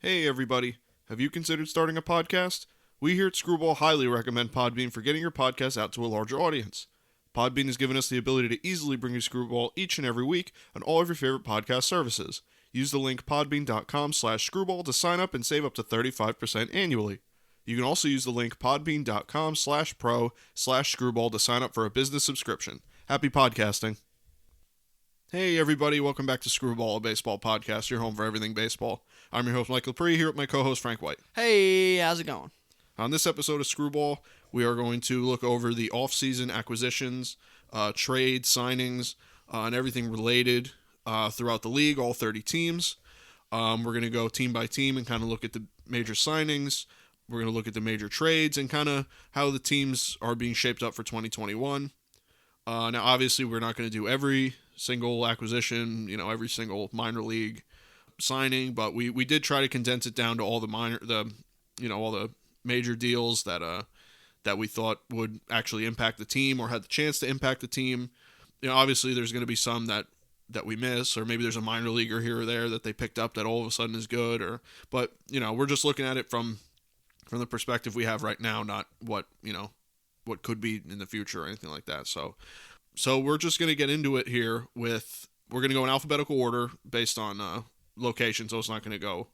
Hey everybody, have you considered starting a podcast? We here at Screwball highly recommend Podbean for getting your podcast out to a larger audience. Podbean has given us the ability to easily bring you Screwball each and every week on all of your favorite podcast services. Use the link podbean.com/screwball to sign up and save up to 35% annually. You can also use the link podbean.com/pro/screwball to sign up for a business subscription. Happy podcasting. Hey everybody, welcome back to Screwball, a baseball podcast, your home for everything baseball. I'm your host Mike Lepre, here with my co-host Frank White. Hey, how's it going? On this episode of Screwball, we are going to look over the off-season acquisitions, trade signings, and everything related throughout the league, all 30 teams. We're going to go team by team and kind of look at the major signings. We're going to look at the major trades and kind of how the teams are being shaped up for 2021. Now, obviously, we're not going to do every single acquisition, every single minor league signing, but we did try to condense it down to all the all the major deals that we thought would actually impact the team or had the chance to impact the team. Obviously, there's going to be some that we miss, or maybe there's a minor leaguer here or there that they picked up that all of a sudden is good, but we're just looking at it from the perspective we have right now, not what could be in the future or anything like that. So we're just going to get into it here we're going to go in alphabetical order based on location. So it's not going to go,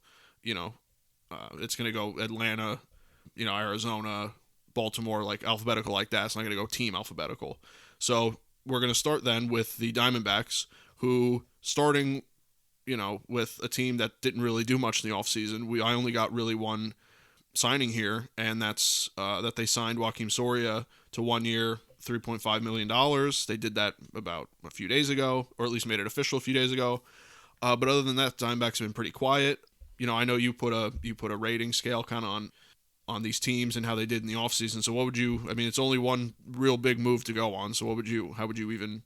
it's going to go Atlanta, Arizona, Baltimore, like alphabetical like that. It's not going to go team alphabetical. So we're going to start then with the Diamondbacks, who starting, with a team that didn't really do much in the offseason. I only got really one signing here, and that's that they signed Joakim Soria to 1 year, $3.5 million. They did that about a few days ago, or at least made it official a few days ago. But other than that, Diamondbacks have been pretty quiet. I know you put a rating scale kind of on these teams and how they did in the offseason. So what would you? I mean, it's only one real big move to go on. So how would you even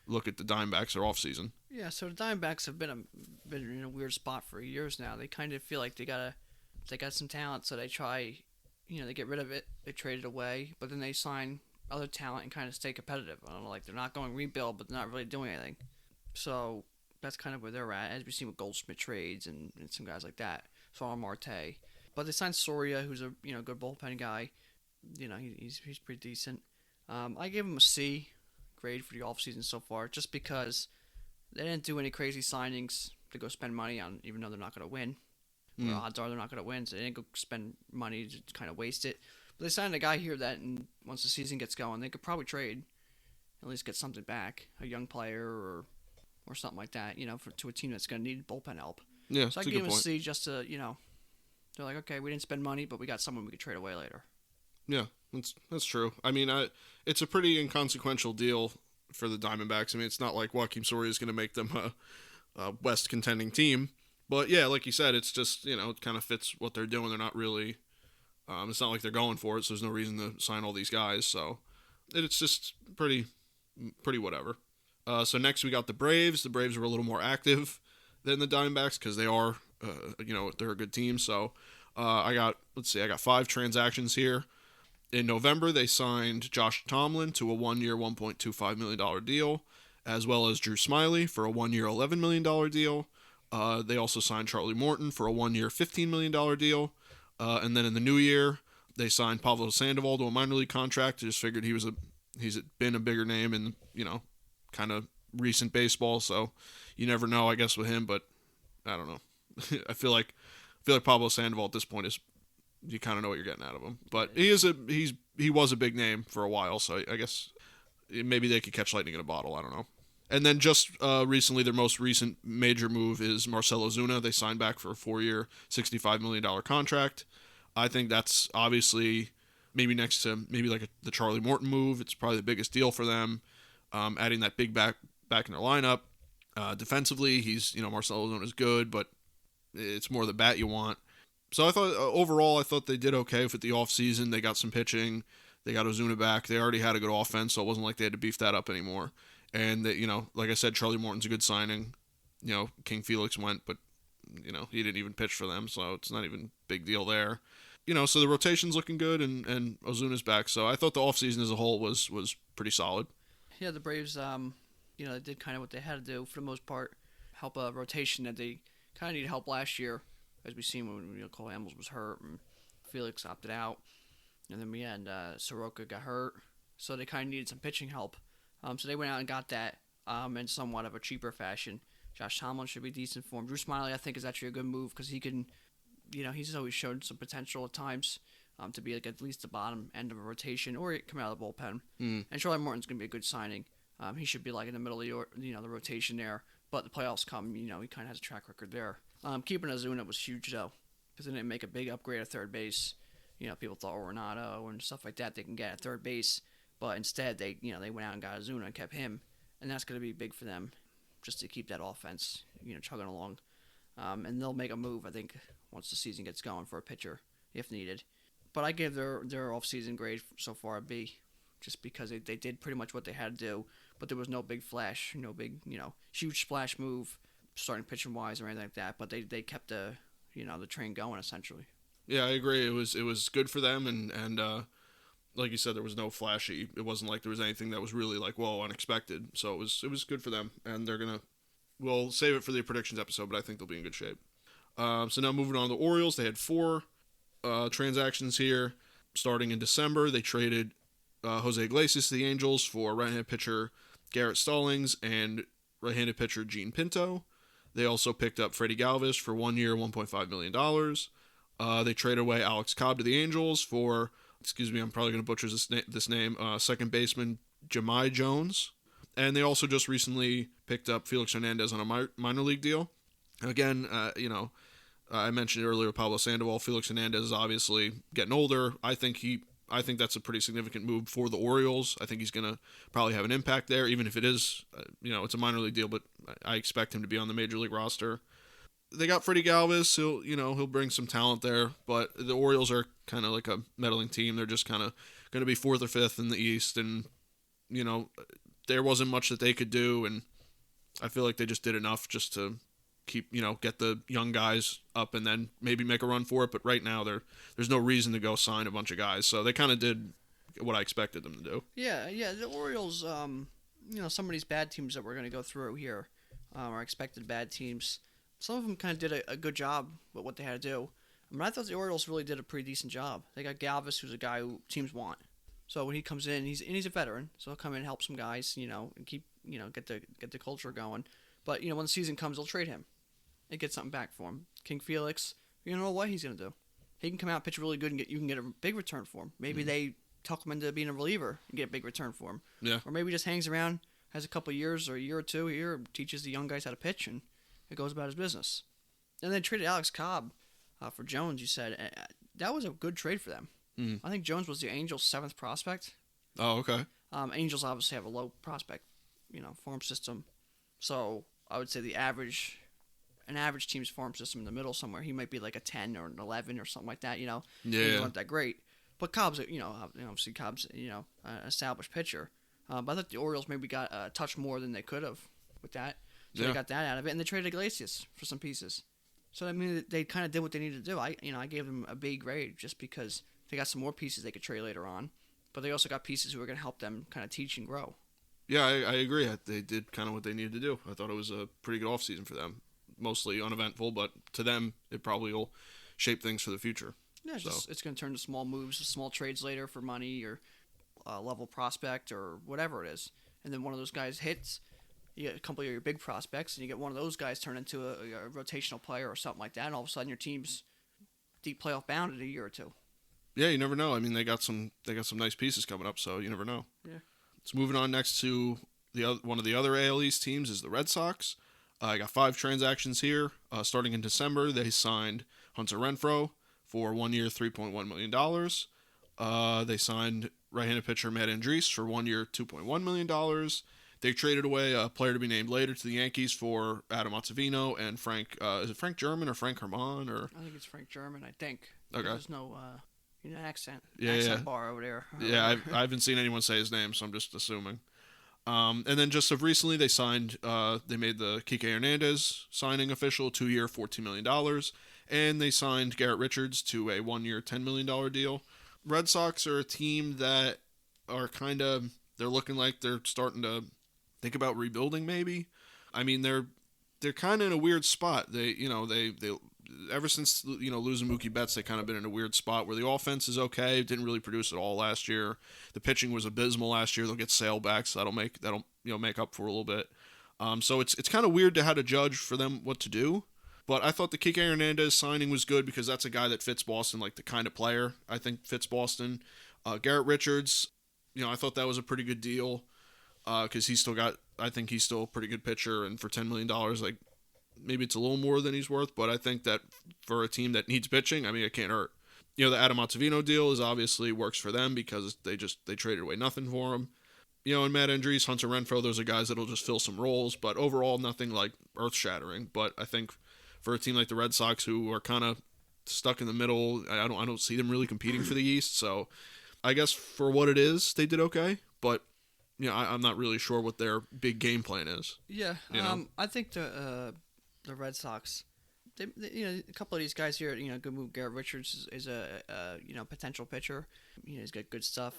look at the Diamondbacks or offseason? Yeah, so the Diamondbacks have been in a weird spot for years now. They kind of feel like they got some talent, so they try, they get rid of it, they trade it away, but then they sign other talent and kind of stay competitive. I don't know, like they're not going rebuild, but they're not really doing anything. So that's kind of where they're at, as we've seen with Goldschmidt trades and some guys like that, Farmer Marte. But they signed Soria, who's a good bullpen guy. He's pretty decent. I gave him a C grade for the offseason so far, just because they didn't do any crazy signings to go spend money on, even though they're not going to win. Or odds are they're not going to win, so they didn't go spend money to kind of waste it. But they signed a guy here that, once the season gets going, they could probably trade, at least get something back, a young player or something like that, to a team that's going to need bullpen help. Yeah, so I gave him a C just to, they're like, okay, we didn't spend money, but we got someone we could trade away later. Yeah, that's true. I mean, it's a pretty inconsequential deal for the Diamondbacks. I mean, it's not like Joakim Soria is going to make them a West contending team. But yeah, like you said, it's just, it kind of fits what they're doing. They're not really, it's not like they're going for it, so there's no reason to sign all these guys. So it's just pretty whatever. So next we got the Braves. The Braves were a little more active than the Diamondbacks because they are, they're a good team. So I got 5 transactions here. In November, they signed Josh Tomlin to a 1 year, $1.25 million deal, as well as Drew Smyly for a 1 year, $11 million deal. They also signed Charlie Morton for a 1 year, $15 million deal. And then in the new year, they signed Pablo Sandoval to a minor league contract. I just figured he's been a bigger name in, kind of recent baseball. So you never know, I guess, with him, but I don't know. I feel like Pablo Sandoval at this point you kind of know what you're getting out of him. But he was a big name for a while. So I guess maybe they could catch lightning in a bottle. I don't know. And then just recently, their most recent major move is Marcell Ozuna. They signed back for a 4 year, $65 million contract. I think that's obviously maybe next to the Charlie Morton move. It's probably the biggest deal for them, adding that big back in their lineup. Defensively, Marcell Ozuna is good, but it's more the bat you want. So I thought overall, they did okay with the offseason. They got some pitching. They got Ozuna back. They already had a good offense, so it wasn't like they had to beef that up anymore. And that, like I said, Charlie Morton's a good signing. King Felix went, but he didn't even pitch for them, so it's not even a big deal there. So the rotation's looking good, and Ozuna's back. So I thought the offseason as a whole was pretty solid. Yeah, the Braves, they did kind of what they had to do for the most part, help a rotation that they kind of needed help last year. as we seen when Cole Hamels was hurt and Felix opted out, and then we had Soroka got hurt, so they kind of needed some pitching help. So they went out and got that in somewhat of a cheaper fashion. Josh Tomlin should be decent for him. Drew Smiley, I think, is actually a good move because he can, he's always shown some potential at times to be like at least the bottom end of a rotation or come out of the bullpen. And Charlie Morton's going to be a good signing. He should be like in the middle of the rotation there. But the playoffs come, he kind of has a track record there. Keeping Ozuna was huge though because they didn't make a big upgrade at third base. People thought Renato and stuff like that they can get at third base, but instead they went out and got Ozuna and kept him, and that's going to be big for them, just to keep that offense chugging along. And they'll make a move, I think, once the season gets going for a pitcher if needed. But I gave their offseason grade so far a B, just because they did pretty much what they had to do, but there was no big flash, no big huge splash move, starting pitching wise or anything like that. But they kept the train going essentially. Yeah, I agree. It was good for them, and like you said, there was no flashy. It wasn't like there was anything that was really like whoa unexpected. So it was good for them, and we'll save it for the predictions episode, but I think they'll be in good shape. So now moving on to the Orioles, they had 4 transactions here. Starting in December, they traded Jose Iglesias to the Angels for right-handed pitcher Garrett Stallings and right-handed pitcher Gene Pinto. They also picked up Freddie Galvis for 1 year, $1.5 million. They traded away Alex Cobb to the Angels for, I'm probably going to butcher this name, second baseman Jahmai Jones. And they also just recently picked up Felix Hernandez on a minor league deal. Again, I mentioned earlier Pablo Sandoval. Felix Hernandez is obviously getting older. I think that's a pretty significant move for the Orioles. I think he's going to probably have an impact there, even if it is, it's a minor league deal, but I expect him to be on the major league roster. They got Freddie Galvis. He'll bring some talent there, but the Orioles are kind of like a meddling team. They're just kind of going to be 4th or 5th in the East, and there wasn't much that they could do, and I feel like they just did enough just to keep get the young guys up and then maybe make a run for it. But right now there's no reason to go sign a bunch of guys, so they kind of did what I expected them to do. Yeah. The Orioles, some of these bad teams that we're going to go through here are expected bad teams. Some of them kind of did a good job with what they had to do. I thought the Orioles really did a pretty decent job. They got Galvis, who's a guy who teams want. So when he comes in, he's a veteran, so he'll come in and help some guys, and keep get the culture going. But when the season comes, they'll trade him and get something back for him. King Felix, you don't know what he's gonna do. He can come out, pitch really good, and you can get a big return for him. Maybe they talk him into being a reliever and get a big return for him. Yeah. Or maybe he just hangs around, has a couple years or a year or two here, teaches the young guys how to pitch, and it goes about his business. And they traded Alex Cobb for Jones. You said that was a good trade for them. I think Jones was the Angels' 7th prospect. Oh, okay. Angels obviously have a low prospect, farm system. So I would say an average team's farm system in the middle somewhere, he might be like a 10 or an 11 or something like that. Yeah. He's not that great. But Cobb's, obviously Cobb's, an established pitcher. But I thought the Orioles maybe got a touch more than they could have with that. So they got that out of it, and they traded Iglesias for some pieces. So I mean, they kind of did what they needed to do. I gave them a B grade just because they got some more pieces they could trade later on, but they also got pieces who are going to help them kind of teach and grow. Yeah, I agree. They did kind of what they needed to do. I thought it was a pretty good offseason for them. Mostly uneventful, but to them, it probably will shape things for the future. Yeah, it's going to turn to small moves, small trades later for money or level prospect or whatever it is. And then one of those guys hits, you get a couple of your big prospects, and you get one of those guys turn into a rotational player or something like that, and all of a sudden your team's deep playoff bound in a year or two. Yeah, you never know. I mean, they got some nice pieces coming up, so you never know. Yeah. So moving on next to one of the other AL East teams is the Red Sox. I got 5 transactions here. Starting in December, they signed Hunter Renfroe for 1 year, $3.1 million. They signed right-handed pitcher Matt Andriese for 1 year, $2.1 million. They traded away a player to be named later to the Yankees for Adam Ottavino and Frank. Is it Frank German or Frank Herman? Or I think it's Frank German. I think. Okay. There's no accent bar over there. Yeah, I haven't seen anyone say his name, so I'm just assuming. And then just of recently, they signed. They made the Kike Hernandez signing official, 2 year, $14 million, and they signed Garrett Richards to a 1 year, $10 million deal. Red Sox are a team that are they're looking like they're starting to think about rebuilding. Maybe, I mean they're kind of in a weird spot. They ever since losing Mookie Betts, they kind of been in a weird spot where the offense is okay, didn't really produce at all last year. The pitching was abysmal last year. They'll get Sale back, so that'll make up for a little bit. So it's kind of weird to how to judge for them what to do. But I thought the Kike Hernandez signing was good because that's a guy that fits Boston, like the kind of player I think fits Boston. Garrett Richards, I thought that was a pretty good deal because I think he's still a pretty good pitcher, and for $10 million, like maybe it's a little more than he's worth, but I think that for a team that needs pitching, I mean, it can't hurt. The Adam Ottavino deal is obviously works for them because they traded away nothing for him. And Matt Andrees, Hunter Renfroe, those are guys that'll just fill some roles, but overall nothing like earth-shattering. But I think for a team like the Red Sox, who are kind of stuck in the middle, I don't see them really competing for the East. So I guess for what it is, they did okay. But I'm not really sure what their big game plan is. Yeah, I think the Red Sox, they a couple of these guys here, good move. Garrett Richards is a potential pitcher. He's got good stuff.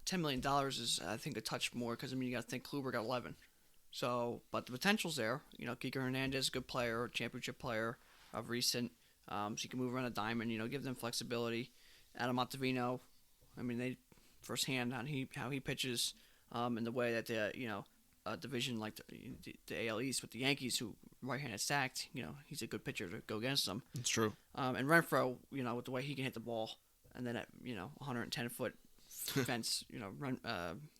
$10 million is, I think, a touch more because you got to think Kluber got 11. So, but the potential's there. Kike Hernandez, good player, championship player of recent. So you can move around a diamond. Give them flexibility. Adam Ottavino, they firsthand on how he pitches, in the way that a division like the AL East with the Yankees, who right-handed stacked. He's a good pitcher to go against them. That's true. And Renfroe, with the way he can hit the ball, and then at 110-foot fence,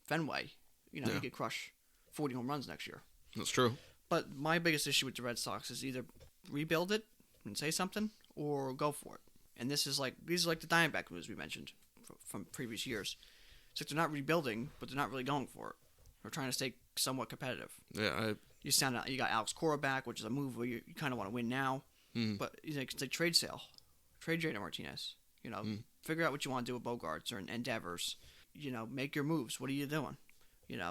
Fenway, he could crush 40 home runs next year. That's true. But my biggest issue with the Red Sox is either rebuild it and say something, or go for it. And these are like the Diamondback moves we mentioned from previous years. It's like they're not rebuilding, but they're not really going for it. They're trying to stay somewhat competitive. Yeah, you got Alex Cora back, which is a move where you kind of want to win now. But it's like trade sale, trade J.D. Martinez. Figure out what you want to do with Bogarts or Endeavors. Make your moves. What are you doing?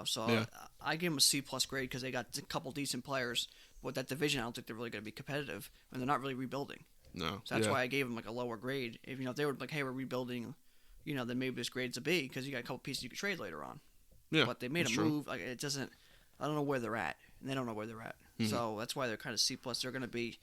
So yeah. I give them a C+ grade because they got a couple decent players. But that division, I don't think they're really going to be competitive, and they're not really rebuilding. No. So that's why I gave them like a lower grade. If they were like, hey, we're rebuilding, then maybe this grade's a B because you got a couple pieces you could trade later on. Yeah. But they made a move. Like it doesn't. I don't know where they're at, and they don't know where they're at. Mm-hmm. So that's why they're kind of C+. They're going to be,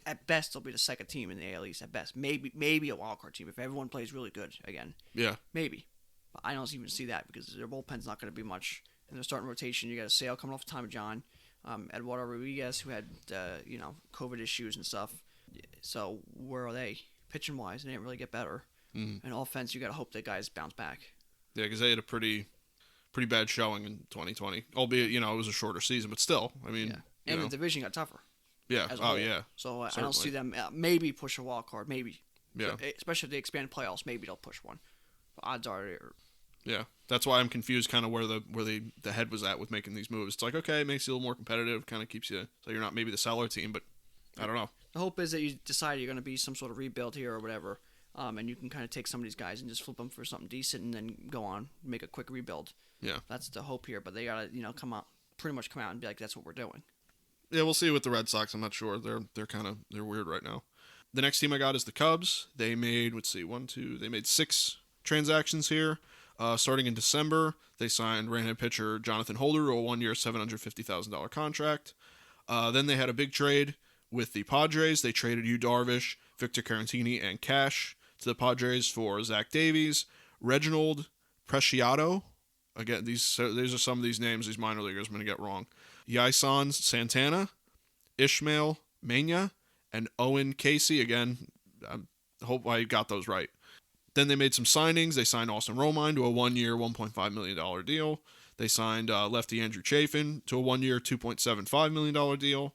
at best, they'll be the second team in the AL East. At best, maybe a wild card team if everyone plays really good again. Yeah. Maybe. But I don't even see that because their bullpen's not going to be much. And their starting rotation, you got a Sale coming off Tommy John, Eduardo Rodriguez, who had COVID issues and stuff. So where are they pitching wise? They didn't really get better. Mm-hmm. And offense, you got to hope that guys bounce back. Yeah, because they had a pretty bad showing in 2020, albeit it was a shorter season, but still, and the division got tougher. Yeah. Yeah. So I don't see them maybe push a wild card, maybe. Yeah. Especially if they expand playoffs, maybe they'll push one. But odds are. Yeah, that's why I'm confused, kind of where the head was at with making these moves. It's like, okay, it makes you a little more competitive, kind of keeps you so you're not maybe the seller team, but I don't know. The hope is that you decide you're going to be some sort of rebuild here or whatever, and you can kind of take some of these guys and just flip them for something decent and then go on, make a quick rebuild. Yeah, that's the hope here. But they gotta come out and be like, that's what we're doing. Yeah, we'll see with the Red Sox. I'm not sure. They're weird right now. The next team I got is the Cubs. They made they made 6 transactions here. Starting in December, they signed right-handed pitcher Jonathan Holder to a 1-year, $750,000 contract. Then they had a big trade with the Padres. They traded Yu Darvish, Victor Caratini, and Cash to the Padres for Zach Davies, Reginald Preciado. Again, these are some of these names these minor leaguers I'm going to get wrong. Yaison Santana, Ishmael Mena, and Owen Casey. Again, I hope I got those right. Then they made some signings. They signed Austin Romine to a 1-year, $1.5 million deal. They signed lefty Andrew Chafin to a 1-year, $2.75 million deal.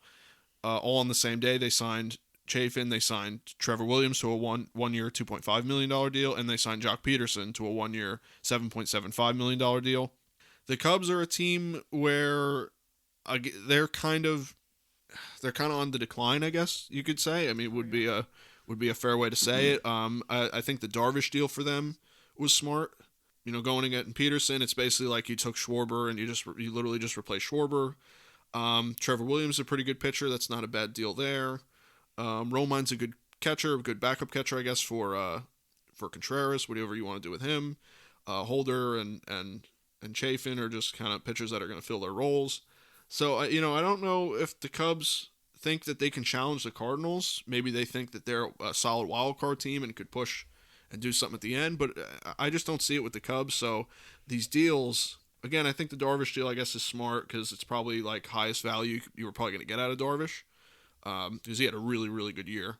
All on the same day, they signed Chafin. They signed Trevor Williams to a one-year, $2.5 million deal. And they signed Jock Peterson to a 1-year, $7.75 million deal. The Cubs are a team where they're kind of on the decline, I guess you could say. it would be a fair way to say it. I think the Darvish deal for them was smart. Going and getting Peterson, it's basically like you took Schwarber and you literally just replaced Schwarber. Trevor Williams is a pretty good pitcher. That's not a bad deal there. Romine's a good catcher, a good backup catcher, I guess, for Contreras, whatever you want to do with him. Holder and Chafin are just kind of pitchers that are going to fill their roles. So, I don't know if the Cubs think that they can challenge the Cardinals. Maybe they think that they're a solid wild card team and could push and do something at the end. But I just don't see it with the Cubs. So these deals, again, I think the Darvish deal, I guess, is smart because it's probably like highest value you were probably going to get out of Darvish because he had a really, really good year.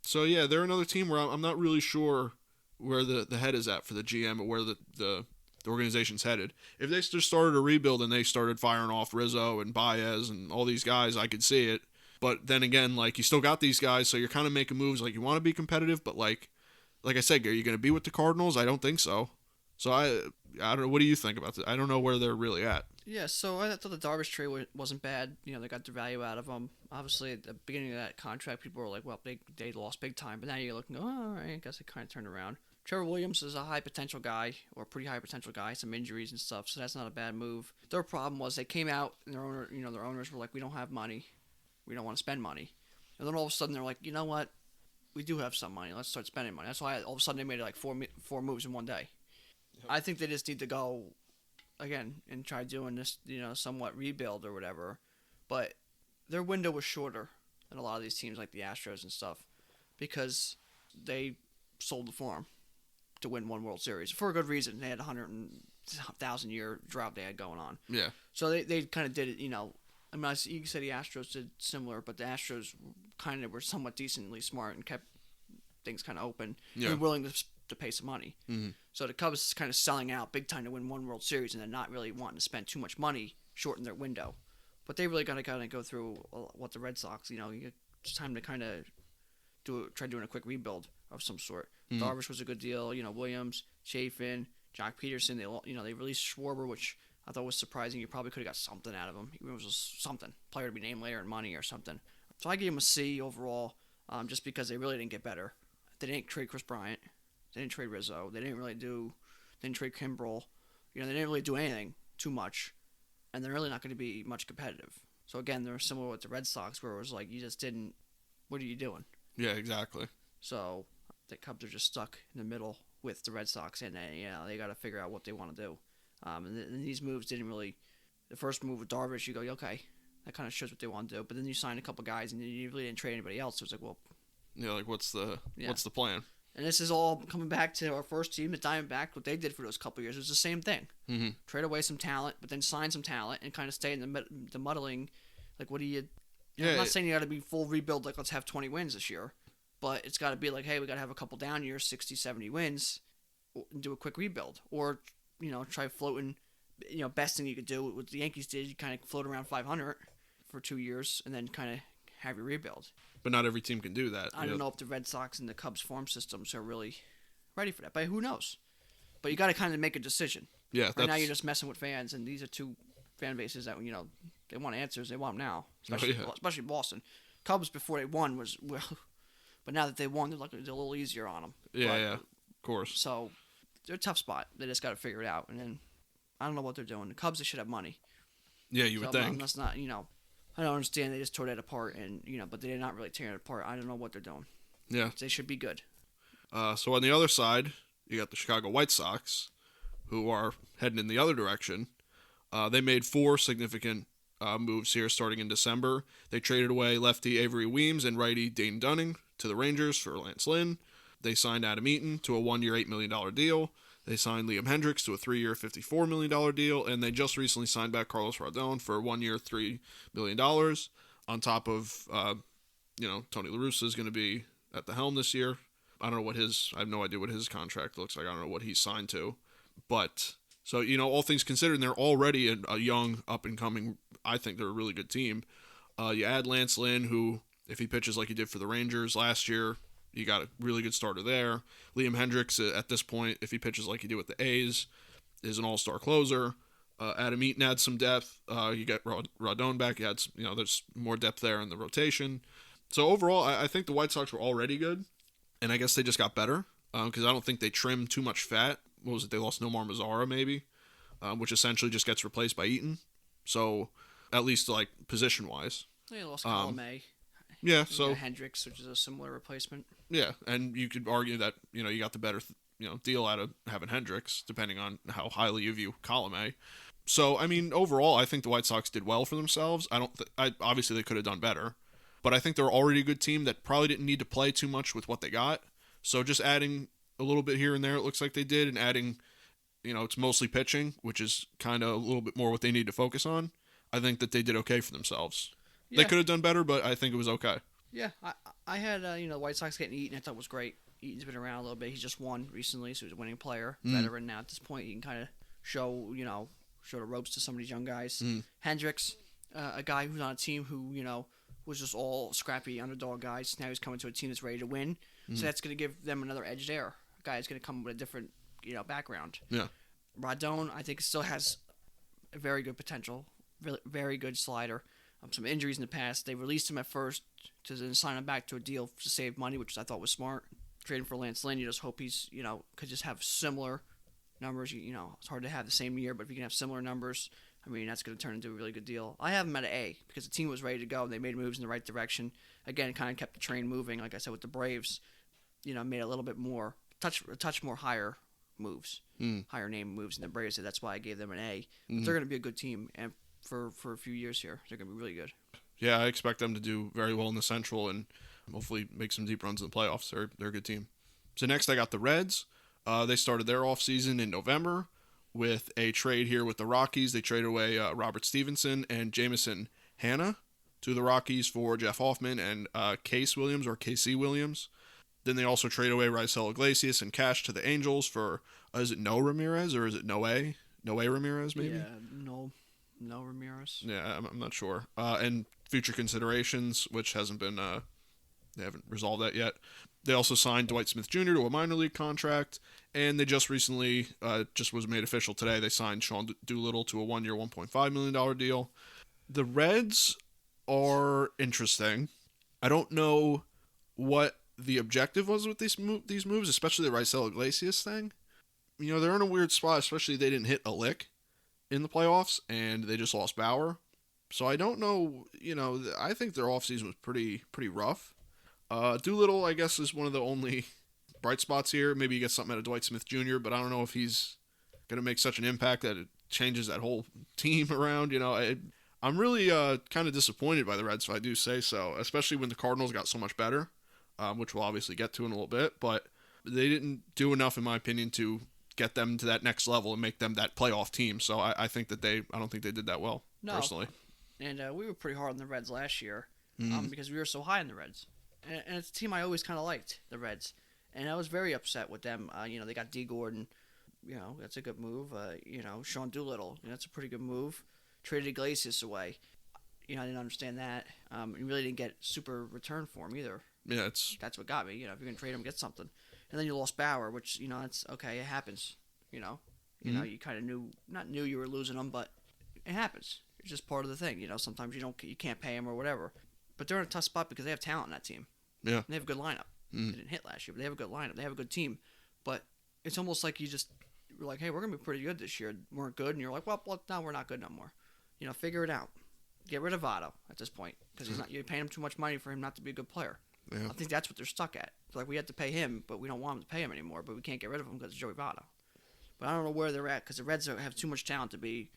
So yeah, they're another team where I'm not really sure where the head is at for the GM or where the organization's headed. If they just started a rebuild and they started firing off Rizzo and Baez and all these guys, I could see it. But then again, like, you still got these guys, so you're kind of making moves like you want to be competitive, but like I said, are you going to be with the Cardinals? I don't think so. So I don't know. What do you think about that? I don't know where they're really at. Yeah, so I thought the Darvish trade wasn't bad. You know, they got the value out of him. Obviously, at the beginning of that contract, people were like, well, they lost big time. But now you're looking, oh, all right, I guess it kind of turned around. Trevor Williams is a high potential guy, or a pretty high potential guy, some injuries and stuff, so that's not a bad move. Their problem was they came out and their owners were like, we don't have money. We don't want to spend money. And then all of a sudden they're like, you know what? We do have some money. Let's start spending money. That's why all of a sudden they made like four moves in one day. Yep. I think they just need to go again and try doing this, somewhat rebuild or whatever. But their window was shorter than a lot of these teams like the Astros and stuff because they sold the farm to win one World Series for a good reason. They had a 100,000-year drought they had going on. Yeah. So they kind of did it, I mean, you said the Astros did similar, but the Astros kind of were somewhat decently smart and kept things kind of open and willing to pay some money. Mm-hmm. So the Cubs kind of selling out big time to win one World Series and then not really wanting to spend too much money, shorten their window. But they really got to kind of go through what the Red Sox, it's time to kind of try doing a quick rebuild of some sort. Mm-hmm. Darvish was a good deal. Williams, Chafin, Jock Peterson. They released Schwarber, which I thought was surprising. You probably could have got something out of him. It was just something. Player to be named later in money or something. So I gave him a C overall, just because they really didn't get better. They didn't trade Chris Bryant. They didn't trade Rizzo. They didn't trade Kimbrel. They didn't really do anything too much, and they're really not going to be much competitive. So again, they're similar with the Red Sox, where it was like you just didn't. What are you doing? Yeah, exactly. So the Cubs are just stuck in the middle with the Red Sox, and they got to figure out what they want to do. And these moves didn't really. The first move with Darvish, you go, okay, that kind of shows what they want to do. But then you sign a couple guys, and you really didn't trade anybody else. So it's like, well, like what's the plan? And this is all coming back to our first team, the Diamondbacks. What they did for those couple years was the same thing. Mm-hmm. Trade away some talent, but then sign some talent and kind of stay in the muddling. Like, what do you? I'm not saying you got to be full rebuild. Like, let's have 20 wins this year, but it's got to be like, hey, we got to have a couple down years, 60, 70 wins, and do a quick rebuild, or try floating. Best thing you could do, what the Yankees did, you kind of float around 500 for 2 years, and then kind of have your rebuild. But not every team can do that. I don't know if the Red Sox and the Cubs farm systems are really ready for that, but who knows? But you got to kind of make a decision. Yeah. Right now you're just messing with fans, and these are two fan bases that they want answers. They want them now, especially Boston. Cubs before they won was well, but now that they won, they're a little easier on them. Yeah, of course. So they're a tough spot. They just got to figure it out, and then I don't know what they're doing. The Cubs, they should have money. Yeah, you would think. That's not I don't understand. They just tore that apart, and but they're not really tearing it apart. I don't know what they're doing. Yeah, they should be good. So on the other side, you got the Chicago White Sox, who are heading in the other direction. They made 4 significant moves here starting in December. They traded away lefty Avery Weems and righty Dane Dunning to the Rangers for Lance Lynn. They signed Adam Eaton to a 1-year, $8 million deal. They signed Liam Hendricks to a 3-year, $54 million deal, and they just recently signed back Carlos Rodon for a 1-year, $3 million. On top of, Tony La Russa is going to be at the helm this year. I have no idea what his contract looks like. I don't know what he's signed to. But, so, all things considered, they're already a young, up-and-coming, I think they're a really good team. You add Lance Lynn, who, if he pitches like he did for the Rangers last year, you got a really good starter there. Liam Hendricks, at this point, if he pitches like he did with the A's, is an all-star closer. Adam Eaton adds some depth. You get Rodon back. You had there's more depth there in the rotation. So overall, I think the White Sox were already good, and I guess they just got better because I don't think they trimmed too much fat. What was it? They lost Nomar Mazara maybe, which essentially just gets replaced by Eaton. So at least like position-wise. They lost Colomé. Yeah, so Hendricks, which is a similar replacement. Yeah, and you could argue that you got the better deal out of having Hendricks, depending on how highly you view Colomé. So I mean, overall, I think the White Sox did well for themselves. Obviously they could have done better, but I think they're already a good team that probably didn't need to play too much with what they got. So just adding a little bit here and there, it looks like they did, and adding, it's mostly pitching, which is kind of a little bit more what they need to focus on. I think that they did okay for themselves. Yeah. They could have done better, but I think it was okay. Yeah, I had the White Sox getting Eaton. I thought was great. Eaton's been around a little bit. He's just won recently, so he's a winning player, veteran now. At this point, he can kind of show the ropes to some of these young guys. Hendricks, a guy who's on a team who was just all scrappy underdog guys. Now he's coming to a team that's ready to win, so that's going to give them another edge there. A guy is going to come with a different background. Yeah, Rodon, I think, still has a very good potential, very good slider. Some injuries in the past. They released him at first to then sign him back to a deal to save money, which I thought was smart. Trading for Lance Lynn, you just hope he's, could just have similar numbers. It's hard to have the same year, but if you can have similar numbers, I mean, that's going to turn into a really good deal. I have him at an A because the team was ready to go and they made moves in the right direction. Again, kind of kept the train moving. Like I said, with the Braves, made a little bit more, a touch more higher moves, higher name moves than the Braves did. That's why I gave them an A. But they're going to be a good team, and for a few years here, they're going to be really good. Yeah, I expect them to do very well in the Central and hopefully make some deep runs in the playoffs. They're a good team. So next I got the Reds. They started their offseason in November with a trade here with the Rockies. They traded away Robert Stevenson and Jamison Hanna to the Rockies for Jeff Hoffman and Case Williams or KC Williams. Then they also trade away Raisel Iglesias and cash to the Angels for, is it Noe Ramirez or is it Noe Ramirez maybe? Yeah, No Ramirez. Yeah, I'm not sure. And future considerations, which hasn't been, they haven't resolved that yet. They also signed Dwight Smith Jr. to a minor league contract, and they just recently, just was made official today, they signed Sean Doolittle to a 1-year, $1.5 million deal. The Reds are interesting. I don't know what the objective was with these moves, especially the Raisel Iglesias thing. They're in a weird spot, especially they didn't hit a lick in the playoffs, and they just lost Bauer. So I don't know, I think their offseason was pretty rough. Doolittle, I guess, is one of the only bright spots here. Maybe you get something out of Dwight Smith Jr., but I don't know if he's going to make such an impact that it changes that whole team around. I'm really kind of disappointed by the Reds, if I do say so, especially when the Cardinals got so much better, which we'll obviously get to in a little bit, but they didn't do enough, in my opinion, to get them to that next level and make them that playoff team. So I think that I don't think they did that well, personally. And we were pretty hard on the Reds last year because we were so high on the Reds. And it's a team I always kind of liked, the Reds. And I was very upset with them. They got D. Gordon. That's a good move. Sean Doolittle. That's a pretty good move. Traded Iglesias away. I didn't understand that. You really didn't get super return for him either. Yeah, that's what got me. If you're going to trade him, get something. And then you lost Bauer, which, it's okay. It happens. You kind of knew you were losing him, but it happens. It's just part of the thing. Sometimes you can't pay him or whatever. But they're in a tough spot because they have talent in that team. Yeah. And they have a good lineup. They didn't hit last year, but they have a good lineup. They have a good team. But it's almost like you just were like, hey, we're going to be pretty good this year. We're good. And you're like, well, no, we're not good no more. Figure it out. Get rid of Votto at this point because you're paying him too much money for him not to be a good player. Yeah. I think that's what they're stuck at. It's like we have to pay him, but we don't want him to pay him anymore. But we can't get rid of him because it's Joey Votto. But I don't know where they're at because the Reds have too much talent to be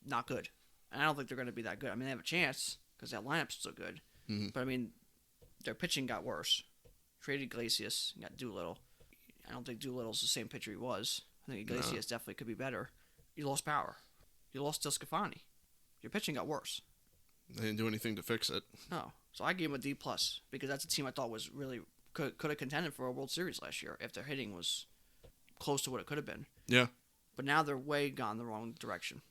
not good. And I don't think they're going to be that good. I mean, they have a chance because that lineup's so good. Mm-hmm. But, I mean, their pitching got worse. Traded Iglesias, got Doolittle. I don't think Doolittle's the same pitcher he was. I think Iglesias definitely could be better. You lost Bauer. You lost Scafani. Your pitching got worse. They didn't do anything to fix it. No. So I gave him a D+ because that's a team I thought was really could have contended for a World Series last year if their hitting was close to what it could have been. Yeah. But now they're way gone the wrong direction.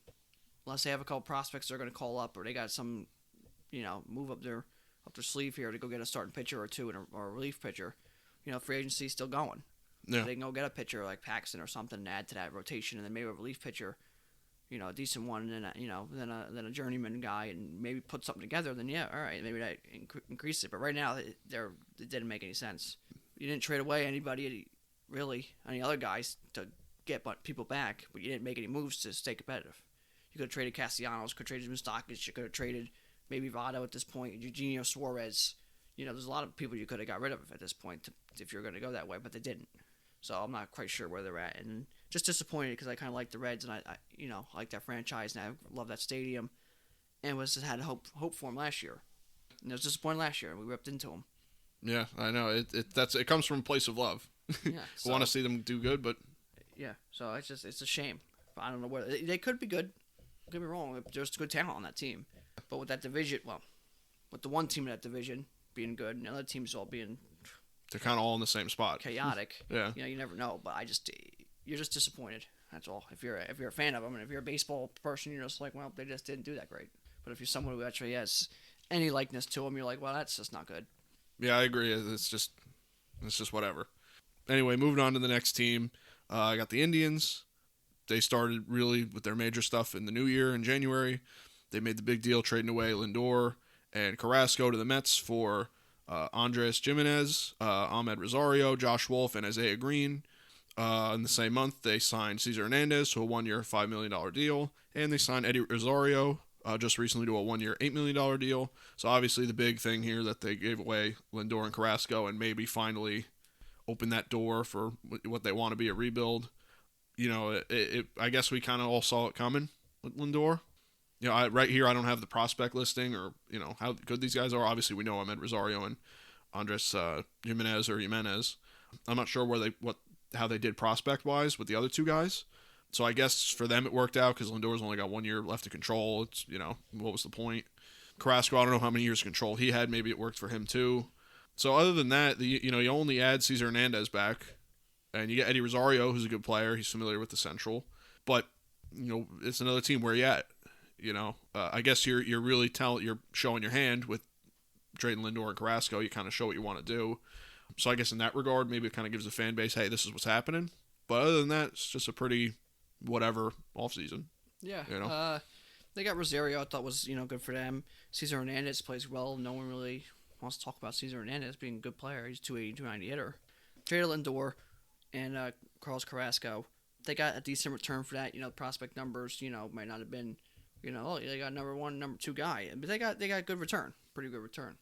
Unless they have a couple prospects they're going to call up or they got some, move up their sleeve here to go get a starting pitcher or two or a relief pitcher. Free agency's still going. Yeah. They can go get a pitcher like Paxton or something and add to that rotation, and then maybe a relief pitcher, a decent one, and then a journeyman guy, and maybe put something together. Then all right, maybe that increase it. But right now, it didn't make any sense. You didn't trade away anybody, really, any other guys to get people back, but you didn't make any moves to stay competitive. You could have traded Castellanos, could have traded Moustakas, you could have traded maybe Votto at this point, Eugenio Suarez. There's a lot of people you could have got rid of at this point if you're going to go that way, but they didn't. So I'm not quite sure where they're at, and just disappointed because I kind of like the Reds, and I like that franchise, and I love that stadium, and had hope for them last year. And it was disappointing last year, and we ripped into them. Yeah, I know. It comes from a place of love. Yeah, I want to see them do good, but yeah. So it's a shame. I don't know whether they could be good. Don't get me wrong. There's good talent on that team, but with that division, with the one team in that division being good, and the other teams all being they're kind of all in the same spot. Chaotic. Yeah. You never know. But you're just disappointed. That's all. If you're a fan of them, and if you're a baseball person, you're just like, well, they just didn't do that great. But if you're someone who actually has any likeness to them, you're like, well, that's just not good. Yeah, I agree. It's just whatever. Anyway, moving on to the next team. I got the Indians. They started really with their major stuff in the new year in January. They made the big deal trading away Lindor and Carrasco to the Mets for Andres Gimenez, Ahmed Rosario, Josh Wolf, and Isaiah Green. In the same month, they signed Cesar Hernandez to a 1-year, $5 million deal, and they signed Eddie Rosario just recently to a 1-year, $8 million deal. So obviously the big thing here that they gave away Lindor and Carrasco and maybe finally open that door for what they want to be a rebuild. I guess we kind of all saw it coming with Lindor. Right here I don't have the prospect listing or how good these guys are. Obviously we know Ahmed Rosario and Andres Jimenez. I'm not sure how they did prospect wise with the other two guys. So I guess for them it worked out because Lindor's only got 1 year left to control. It's what was the point? Carrasco, I don't know how many years of control he had. Maybe it worked for him too. So other than that, you only add Cesar Hernandez back, and you get Eddie Rosario, who's a good player. He's familiar with the Central, but it's another team where you at. I guess you're really you're showing your hand with trading Lindor and Carrasco. You kind of show what you want to do. So I guess in that regard, maybe it kind of gives the fan base, hey, this is what's happening. But other than that, it's just a pretty whatever offseason. Yeah. They got Rosario. I thought was good for them. Cesar Hernandez plays well. No one really wants to talk about Cesar Hernandez being a good player. He's 280, 290 hitter. Traded Lindor and Carlos Carrasco. They got a decent return for that. Prospect numbers, might not have been, they got number one, number two guy. But they got good return. Pretty good return.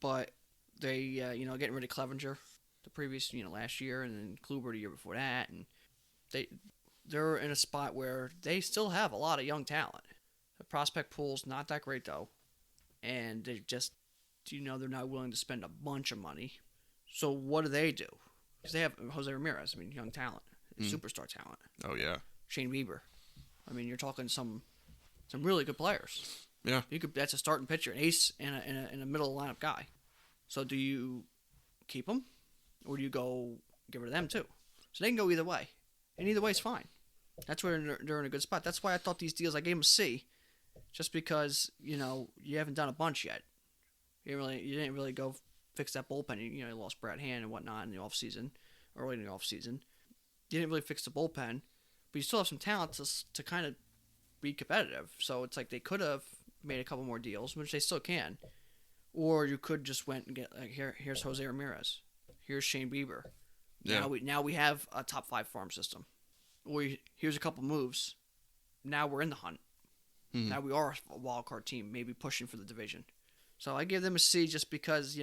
But they, getting rid of Clevenger the previous, last year, and then Kluber the year before that. And they're in a spot where they still have a lot of young talent. The prospect pool's not that great, though. And they just, they're not willing to spend a bunch of money. So what do? Because they have Jose Ramirez, young talent, superstar talent. Oh, yeah. Shane Bieber. You're talking some really good players. Yeah. That's a starting pitcher, an ace, and a middle lineup guy. So do you keep them, or do you go get rid of them too? So they can go either way, and either way is fine. That's where they're in a good spot. That's why I thought these deals, I gave them a C, just because you haven't done a bunch yet. You didn't really go fix that bullpen. You lost Brad Hand and whatnot in the offseason, early in the offseason. You didn't really fix the bullpen, but you still have some talent to kind of be competitive. So it's like they could have made a couple more deals, which they still can. Or you could just went and get here's Jose Ramirez, here's Shane Bieber. Yeah. Now we have a top 5 farm system. Or here's a couple moves. Now we're in the hunt. Mm-hmm. Now we are a wild card team, maybe pushing for the division. So I give them a C just because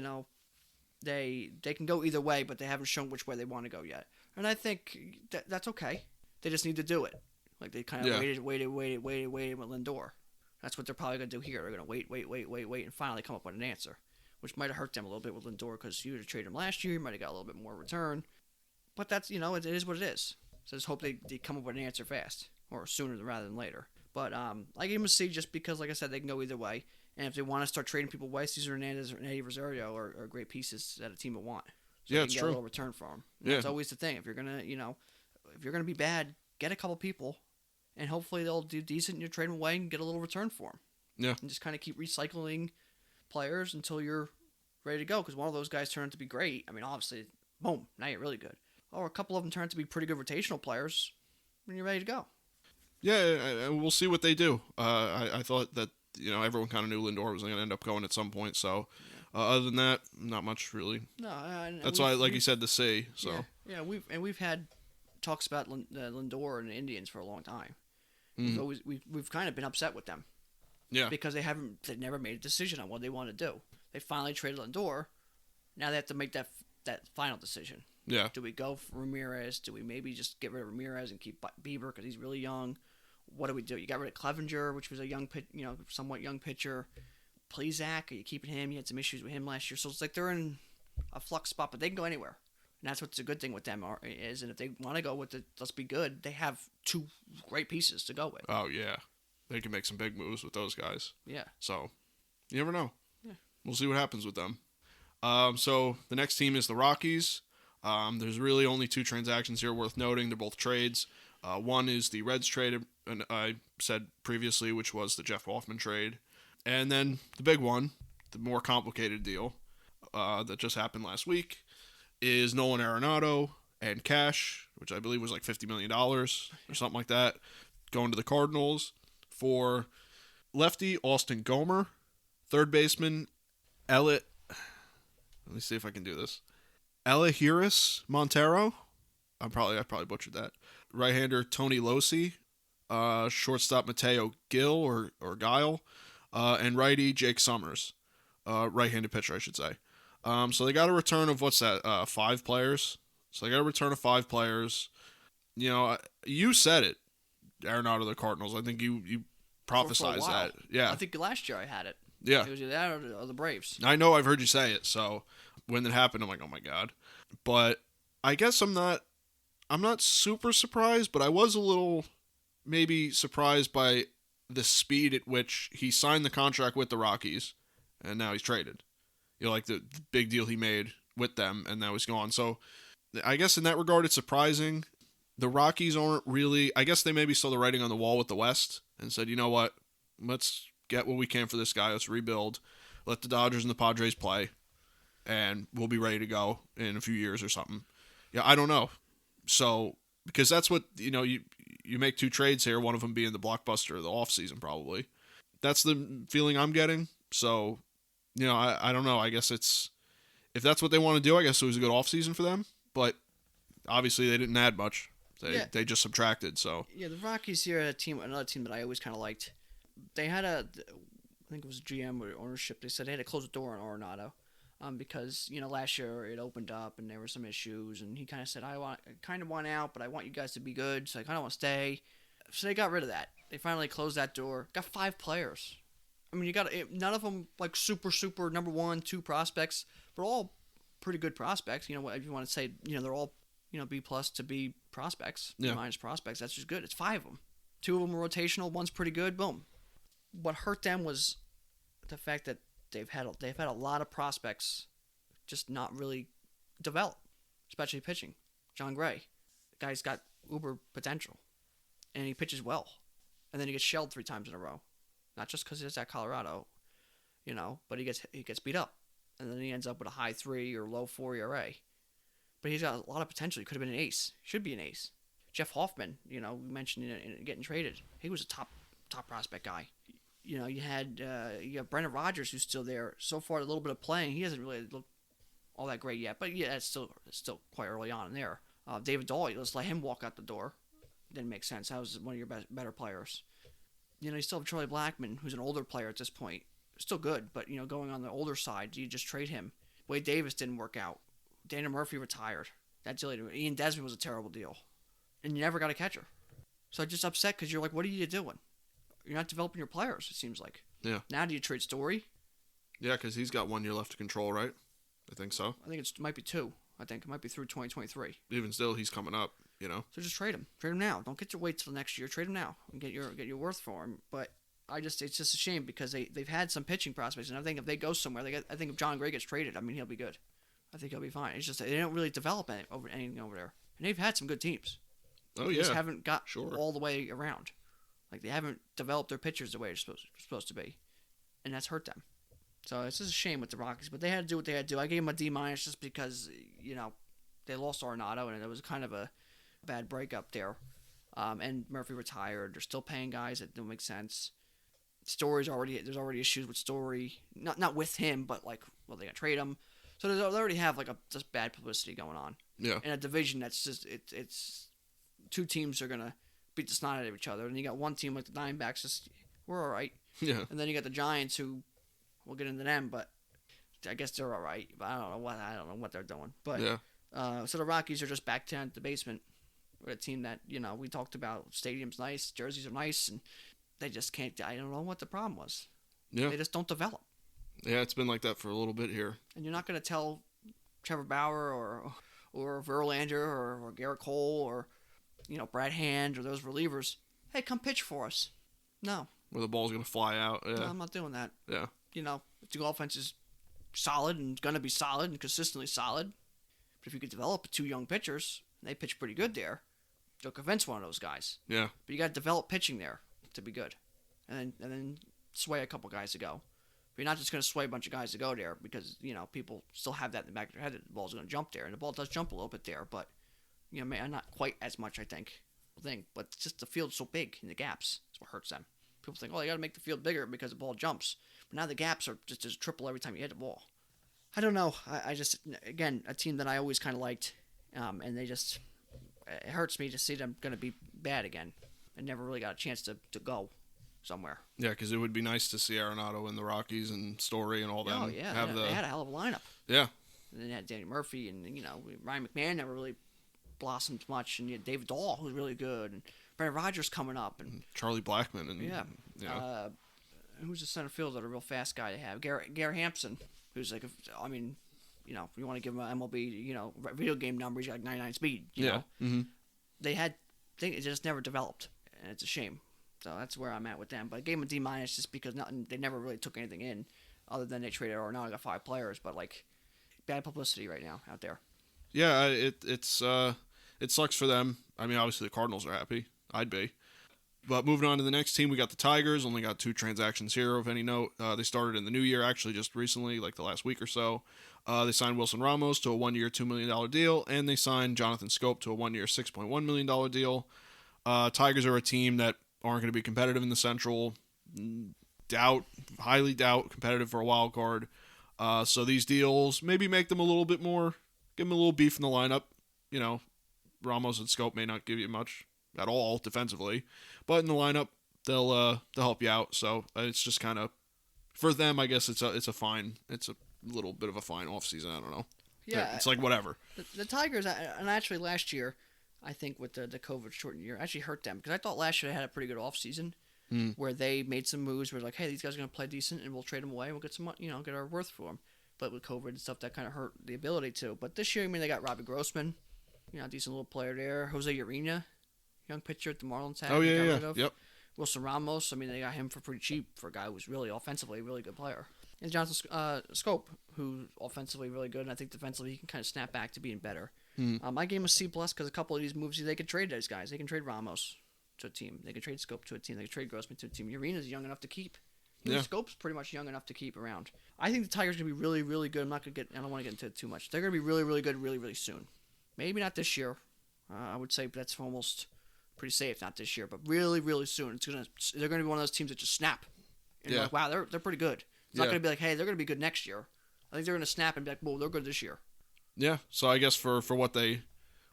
they can go either way, but they haven't shown which way they want to go yet. And I think that's okay. They just need to do it. Like they kind of waited with Lindor. That's what they're probably going to do here. They're going to wait, and finally come up with an answer, which might have hurt them a little bit with Lindor because you would have traded him last year. You might have got a little bit more return. But that's, it is what it is. So just hope they come up with an answer fast or sooner rather than later. But I give them a C just because, like I said, they can go either way. And if they want to start trading people away, Cesar Hernandez or Eddie Rosario are great pieces that a team would want. So it's true. Get a little return for them. That's always the thing. If you're gonna be bad, get a couple people. And hopefully they'll do decent. You trade them away and get a little return for them. Yeah. And just kind of keep recycling players until you're ready to go. Because one of those guys turned out to be great. Obviously, boom, now you're really good. Or a couple of them turned out to be pretty good rotational players when you're ready to go. Yeah, we'll see what they do. I thought that everyone kind of knew Lindor was going to end up going at some point. So other than that, not much really. No, that's why, like you said, the C. So yeah, we've had talks about Lindor and the Indians for a long time. Mm-hmm. We've kind of been upset with them. Yeah. Because they never made a decision on what they want to do. They finally traded Lindor. Now they have to make that final decision. Yeah. Do we go for Ramirez? Do we maybe just get rid of Ramirez and keep Bieber because he's really young? What do we do? You got rid of Clevenger, which was a young somewhat young pitcher. play Zach? Are you keeping him? You had some issues with him last year. So it's like they're in a flux spot, but they can go anywhere. And that's what's a good thing with them is. And if they want to go with it, let's be good, they have two great pieces to go with. Oh, yeah. They can make some big moves with those guys. Yeah. So, you never know. Yeah. We'll see what happens with them. So, the next team is the Rockies. There's really only 2 transactions here worth noting. They're both trades. One is the Reds trade, and I said previously, which was the Jeff Hoffman trade. And then the big one, the more complicated deal that just happened last week, is Nolan Arenado and cash, which I believe was like $50 million or something like that, going to the Cardinals for lefty Austin Gomer, third baseman let me see if I can do this. Elehuris Montero. I probably butchered that. Right-hander Tony Losi, shortstop Mateo Gil or Guile, and righty Jake Summers, right-handed pitcher, I should say. So they got a return of 5 players. So they got a return of 5 players. You know, you said it, Arenado to the Cardinals. I think you prophesized for that. Yeah, I think last year I had it. Yeah, it was either that or the Braves. I know I've heard you say it. So when it happened, I'm like, oh my god. But I guess I'm not super surprised, but I was a little maybe surprised by the speed at which he signed the contract with the Rockies, and now he's traded. You know, like the big deal he made with them, and now he's gone. So I guess in that regard, it's surprising. The Rockies aren't really... I guess they maybe saw the writing on the wall with the West and said, you know what? Let's get what we can for this guy. Let's rebuild. Let the Dodgers and the Padres play, and we'll be ready to go in a few years or something. Yeah, I don't know. So, because that's what, you know, you make 2 trades here, one of them being the blockbuster of the offseason probably. That's the feeling I'm getting. So, you know, I don't know. I guess it's... If that's what they want to do, I guess it was a good offseason for them. But obviously they didn't add much. They just subtracted, so... Yeah, the Rockies here are another team that I always kind of liked. They had I think it was GM or ownership, they said they had to close the door on Arenado. Because, you know, last year it opened up and there were some issues, and he kind of said, I kind of want out, but I want you guys to be good, so I kind of want to stay. So they got rid of that. They finally closed that door. Got 5 players. I mean, none of them like super number 1, 2 prospects, but all pretty good prospects. You know, if you want to say, you know, they're all, you know, B+ to B prospects, B- prospects. That's just good. It's 5 of them. 2 of them are rotational. One's pretty good. Boom. What hurt them was the fact that they've had a lot of prospects just not really develop, especially pitching. John Gray, the guy's got uber potential, and he pitches well, and then he gets shelled 3 times in a row. Not just because he's at Colorado, you know, but he gets beat up, and then he ends up with a high 3 or low 4 ERA. But he's got a lot of potential. He could have been an ace. Should be an ace. Jeff Hoffman, you know, we mentioned in getting traded. He was a top prospect guy. You know, you have Brendan Rodgers, who's still there. So far, a little bit of playing. He hasn't really looked all that great yet, but yeah, it's still quite early on in there. David Dahl, let's let him walk out the door. Didn't make sense. That was one of your better players. You know, you still have Charlie Blackmon, who's an older player at this point. Still good, but, you know, going on the older side, you just trade him. Wade Davis didn't work out. Dana Murphy retired. That deal, Ian Desmond was a terrible deal. And you never got a catcher. So I'm just upset because you're like, what are you doing? You're not developing your players, it seems like. Yeah. Now do you trade Story? Yeah, because he's got 1 year left to control, right? I think so. I think it might be 2. I think it might be through 2023. Even still, he's coming up, you know. So just trade him. Trade him now. Don't get to wait till next year. Trade him now and get your worth for him. But it's just a shame because they've had some pitching prospects, and I think if they go somewhere, I think if John Gray gets traded, I mean, he'll be good. I think he'll be fine. It's just they don't really develop anything over there, and they've had some good teams. Oh, they just haven't got all the way around. Like, they haven't developed their pitchers the way they're supposed to be, and that's hurt them. So it's just a shame with the Rockies, but they had to do what they had to do. I gave them a D- just because, you know, they lost Arenado, and it was kind of a bad breakup there. And Murphy retired. They're still paying guys that don't make sense. There's already issues with Story, not with him, but like, well, they got to trade him. So they already have like just bad publicity going on. Yeah. In a division that's just it's 2 teams are gonna beat the snot out of each other, and you got one team like the Diamondbacks, just we're all right. Yeah. And then you got the Giants, who we'll get into them, but I guess they're all right. But I don't know what they're doing. But yeah. So the Rockies are just back down to the basement. We're a team that, you know, we talked about. Stadium's nice, jerseys are nice, and they just can't. I don't know what the problem was. Yeah. They just don't develop. Yeah, it's been like that for a little bit here. And you're not going to tell Trevor Bauer or Verlander or Garrett Cole or Brad Hand or those relievers, hey, come pitch for us. No. Where the ball's going to fly out. Yeah. No, I'm not doing that. Yeah. If the offense is solid and going to be solid and consistently solid, but if you could develop 2 young pitchers, and they pitch pretty good there, you'll convince one of those guys. Yeah. But you got to develop pitching there to be good. And then sway a couple guys to go. But you're not just going to sway a bunch of guys to go there because, people still have that in the back of their head that the ball's going to jump there. And the ball does jump a little bit there, but, not quite as much, I think. But it's just the field's so big in the gaps. That's what hurts them. People think, you got to make the field bigger because the ball jumps. But now the gaps are just as triple every time you hit the ball. I don't know. I just, again, a team that I always kind of liked, and they just, it hurts me to see them going to be bad again. And never really got a chance to go somewhere. Yeah, because it would be nice to see Arenado and the Rockies and Story and all them. Oh, yeah. They had a hell of a lineup. Yeah. And then you had Danny Murphy and, Ryan McMahon never really blossomed much. And you had David Dahl, who's really good. And Brendan Rodgers coming up. And Charlie Blackmon. And who's the center fielder, a real fast guy to have? Garrett Hampson, who's like, if you want to give him an MLB, video game number, he's got like 99 speed, you know. Mm-hmm. It just never developed. And it's a shame. So that's where I'm at with them. But I gave them a D- just because they never really took anything in other than they traded Arenado, got 5 players. But, bad publicity right now out there. Yeah, it sucks for them. I mean, obviously the Cardinals are happy. I'd be. But moving on to the next team, we got the Tigers. Only got 2 transactions here of any note. They started in the new year, actually, just recently, like the last week or so. They signed Wilson Ramos to a 1-year, $2 million deal, and they signed Jonathan Scope to a 1-year, $6.1 million deal. Tigers are a team that aren't going to be competitive in the Central. Highly doubt competitive for a wild card. So these deals maybe make them a little bit more, give them a little beef in the lineup. Ramos and Scope may not give you much at all defensively, but in the lineup they'll help you out. So it's just kind of for them. I guess it's a little bit of a fine offseason. I don't know. Yeah, it's like whatever. The Tigers, and actually last year, I think with the COVID shortened year, actually hurt them because I thought last year they had a pretty good offseason where they made some moves where like, hey, these guys are going to play decent and we'll trade them away. We'll get some, get our worth for them. But with COVID and stuff, that kind of hurt the ability to. But this year, they got Robbie Grossman, decent little player there. Jose Urena, young pitcher at the Marlins had. Oh, yeah. Yep. Wilson Ramos, they got him for pretty cheap for a guy who was really offensively a really good player. And Jonathan Scope, who's offensively really good, and I think defensively he can kind of snap back to being better. I gave him a C+ because a couple of these moves, they could trade those guys. They can trade Ramos to a team. They can trade Scope to a team. They can trade Grossman to a team. Urena's young enough to keep. Yeah. Scope's pretty much young enough to keep around. I think the Tigers are going to be really, really good. I don't want to get into it too much. They're going to be really, really good really, really soon. Maybe not this year. I would say that's almost pretty safe, not this year, but really, really soon. They're going to be one of those teams that just snap. And you're like, wow, they're pretty good. It's not going to be like, hey, they're going to be good next year. I think they're going to snap and be like, well, they're good this year. Yeah. So I guess for what they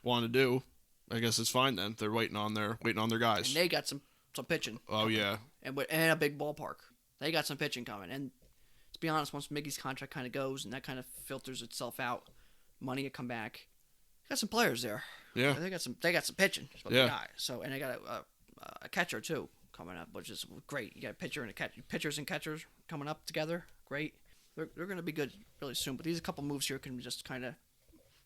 want to do, I guess it's fine then. They're waiting on their guys. And they got some pitching. Oh yeah. And a big ballpark. They got some pitching coming. And to be honest, once Miggy's contract kind of goes and that kind of filters itself out, money will come back. Got some players there. Yeah. They got some pitching. Yeah. They got. So and they got a catcher too coming up, which is great. You got a pitcher and a catcher. Pitchers and catchers coming up together. Great. They're going to be good really soon. But these couple moves here can just kind of.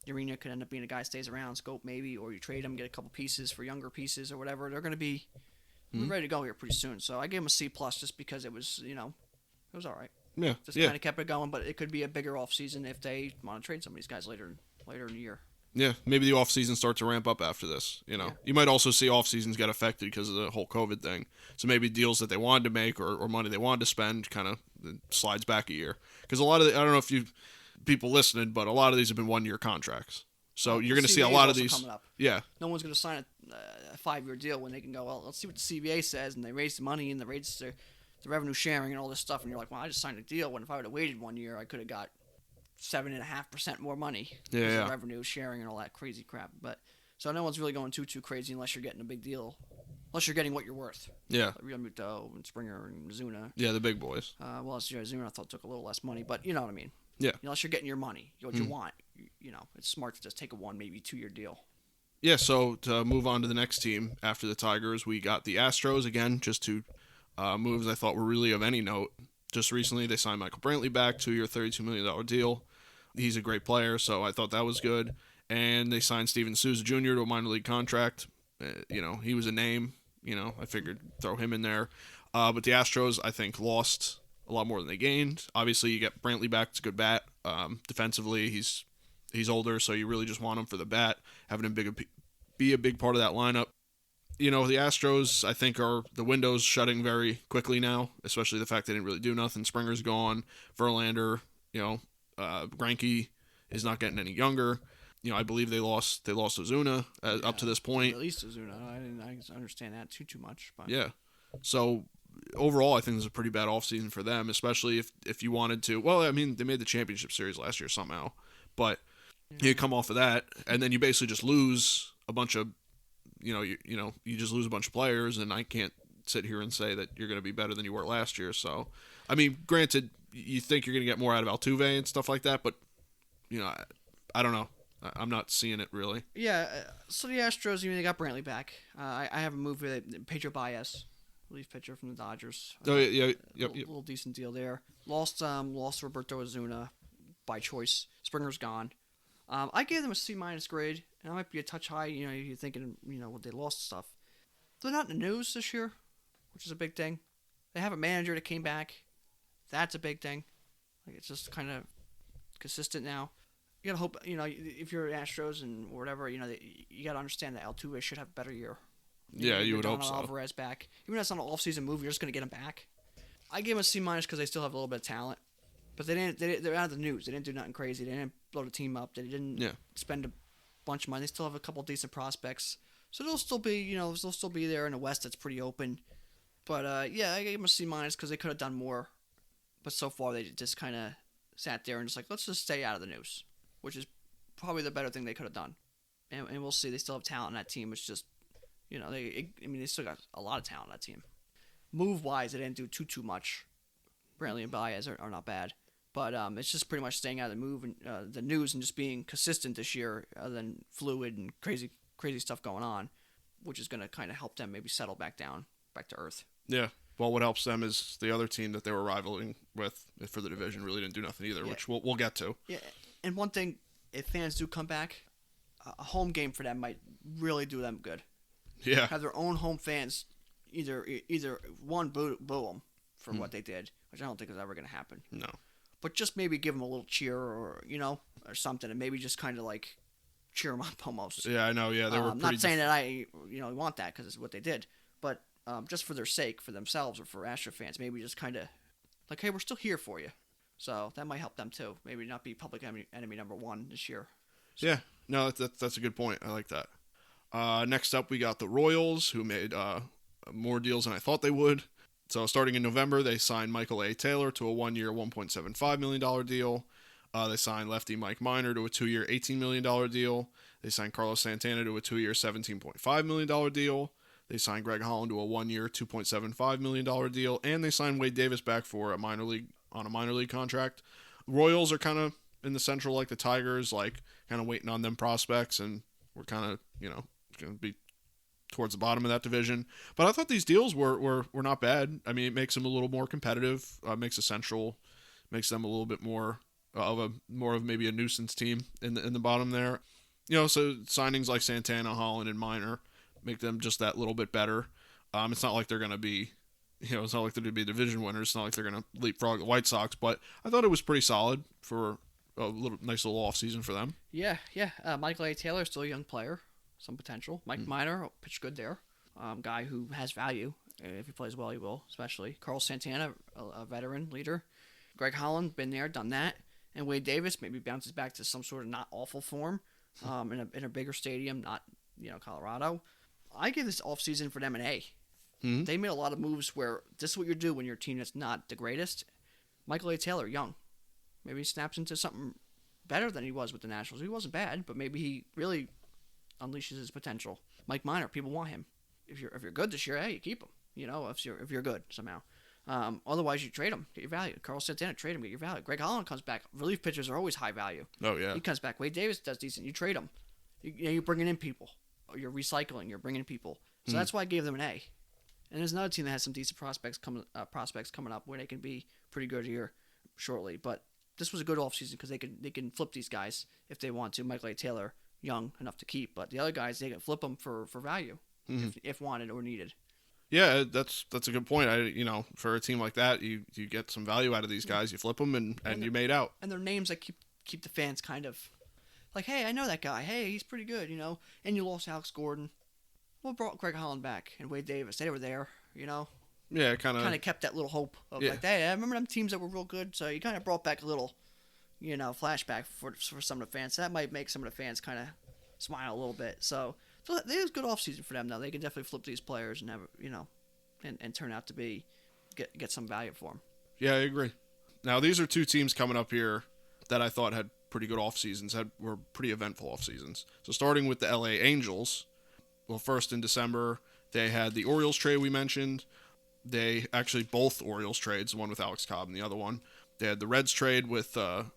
Urena could end up being a guy who stays around, Scope maybe, or you trade him, get a couple pieces for younger pieces or whatever. They're going to be ready to go here pretty soon. So I gave him a C+ just because it was, it was all right. Yeah. Just kind of kept it going, but it could be a bigger offseason if they want to trade some of these guys later in the year. Yeah, maybe the offseason starts to ramp up after this. You might also see offseasons get affected because of the whole COVID thing. So maybe deals that they wanted to make or money they wanted to spend kind of slides back a year. Because a lot of I don't know if people listening, but a lot of these have been 1-year contracts. So you're going to see a lot of these. Coming up. Yeah. No one's going to sign a 5-year deal when they can go, well, let's see what the CBA says, and they raise the money and they raise the revenue sharing and all this stuff, and you're like, well, I just signed a deal when if I would have waited 1 year, I could have got 7.5% more money. Yeah. Revenue sharing and all that crazy crap. But so no one's really going too crazy unless you're getting a big deal. Unless you're getting what you're worth. Yeah. Like Yamamoto and Springer and Zuna. Yeah, the big boys. Zuna I thought took a little less money, but you know what I mean. Yeah. Unless you're getting your money, what you want. It's smart to just take a 1, maybe 2-year deal. Yeah, so to move on to the next team after the Tigers, we got the Astros again, just 2 moves I thought were really of any note. just recently they signed Michael Brantley back, 2-year, $32 million deal. He's a great player, so I thought that was good. And they signed Steven Souza Jr. to a minor league contract. He was a name. I figured throw him in there. But the Astros, I think, lost a lot more than they gained. Obviously, you get Brantley back. It's a good bat. Defensively, he's older, so you really just want him for the bat, having him be a big part of that lineup. The Astros, I think, are the window's shutting very quickly now, especially the fact they didn't really do nothing. Springer's gone. Verlander, Greinke is not getting any younger. I believe they lost Ozuna up to this point. At least Ozuna. I didn't understand that too much. But. Yeah. So overall, I think this is a pretty bad offseason for them, especially if you wanted to. Well, I mean, they made the championship series last year somehow, but you come off of that, and then you basically just lose a bunch of, you just lose a bunch of players, and I can't sit here and say that you're going to be better than you were last year. So, I mean, granted, you think you're going to get more out of Altuve and stuff like that, but I don't know. I'm not seeing it really. Yeah, so the Astros, they got Brantley back. I have a move with Pedro Baez, relief pitcher from the Dodgers. Oh yeah, yep. Little decent deal there. Lost Roberto Ozuna by choice. Springer's gone. I gave them a C- grade, and that might be a touch high. You're thinking, what they lost stuff. They're not in the news this year, which is a big thing. They have a manager that came back. That's a big thing. It's just kind of consistent now. You gotta hope, if you're Astros and whatever, you gotta understand that Altuve should have a better year. Yeah, you would hope so. Alvarez back. Even though it's not an off-season move, you're just gonna get him back. I gave him a C- because they still have a little bit of talent, but they're out of the news. They didn't do nothing crazy. They didn't blow the team up. They didn't spend a bunch of money. They still have a couple of decent prospects, so they'll still be, they'll still be there in the West. That's pretty open. But I gave them a C- because they could have done more, but so far they just kind of sat there and just like, let's just stay out of the news, which is probably the better thing they could have done. And we'll see. They still have talent in that team. It's just, they still got a lot of talent in that team. Move-wise, they didn't do too much. Brantley and Baez are not bad. But it's just pretty much staying out of the news and just being consistent this year, other than fluid and crazy stuff going on, which is going to kind of help them maybe settle back to earth. Yeah. Well, what helps them is the other team that they were rivaling with for the division really didn't do nothing either, which we'll get to. Yeah. And one thing, if fans do come back, a home game for them might really do them good. Yeah. Have their own home fans either one boo them for what they did, which I don't think is ever going to happen. No. But just maybe give them a little cheer or something, and maybe just kind of like cheer them up almost. Yeah, I know. Yeah, they were pretty. Not saying that I want that because it's what they did, but just for their sake, for themselves or for Astro fans, maybe just kind of like, hey, we're still here for you. So that might help them too. Maybe not be public enemy number one this year. So. Yeah, no, that's a good point. I like that. Next up, we got the Royals, who made more deals than I thought they would. So starting in November, they signed Michael A. Taylor to a 1-year, $1.75 million deal. They signed lefty Mike Minor to a 2-year, $18 million deal. They signed Carlos Santana to a 2-year, $17.5 million deal. They signed Greg Holland to a 1-year, $2.75 million deal. And they signed Wade Davis back for a minor league contract. Royals are kind of in the Central like the Tigers, like kind of waiting on them prospects, and we're kind of, going to be towards the bottom of that division. But I thought these deals were not bad. I mean, it makes them a little more competitive, makes them a little bit more of maybe a nuisance team in the bottom there. So signings like Santana, Holland, and Minor make them just that little bit better. It's not like they're going to be, it's not like they're going to be division winners. It's not like they're going to leapfrog the White Sox, but I thought it was pretty solid for a nice little off season for them. Yeah. Michael A. Taylor is still a young player, some potential. Mike Minor pitched good there. Guy who has value. If he plays well, he will, especially. Carlos Santana, a veteran leader. Greg Holland, been there, done that. And Wade Davis maybe bounces back to some sort of not awful form in a bigger stadium, not Colorado. I give this offseason for them an A. Mm-hmm. They made a lot of moves where this is what you do when your team that's not the greatest. Michael A. Taylor, young. Maybe he snaps into something better than he was with the Nationals. He wasn't bad, but maybe he really unleashes his potential. Mike Minor, people want him. If you're good this year, hey, you keep him. If you're good somehow. Otherwise, you trade him, get your value. Carlos Santana, trade him, get your value. Greg Holland comes back. Relief pitchers are always high value. Oh yeah. He comes back. Wade Davis does decent. You trade him. You're bringing in people. You're recycling. You're bringing in people. So that's why I gave them an A. And there's another team that has some decent prospects coming up where they can be pretty good here shortly. But this was a good offseason because they can flip these guys if they want to. Michael A. Taylor, young enough to keep, but the other guys, they can flip them for value if wanted or needed. Yeah, that's a good point. For a team like that, you get some value out of these guys. You flip them and you made out. And their names that keep the fans kind of like, hey, I know that guy. Hey, he's pretty good, And you lost Alex Gordon. Well, brought Greg Holland back and Wade Davis. They were there, Yeah, kind of kept that little hope of like, hey, I remember them teams that were real good. So you kind of brought back a little, flashback for some of the fans. So that might make some of the fans kind of smile a little bit. So it was a good offseason for them, though. They can definitely flip these players and have, and turn out to be get some value for them. Yeah, I agree. Now, these are two teams coming up here that I thought had pretty good off seasons, were pretty eventful off seasons. So starting with the LA Angels, well, first in December, they had the Orioles trade we mentioned. They actually both Orioles trades, one with Alex Cobb and the other one. They had the Reds trade with Rafael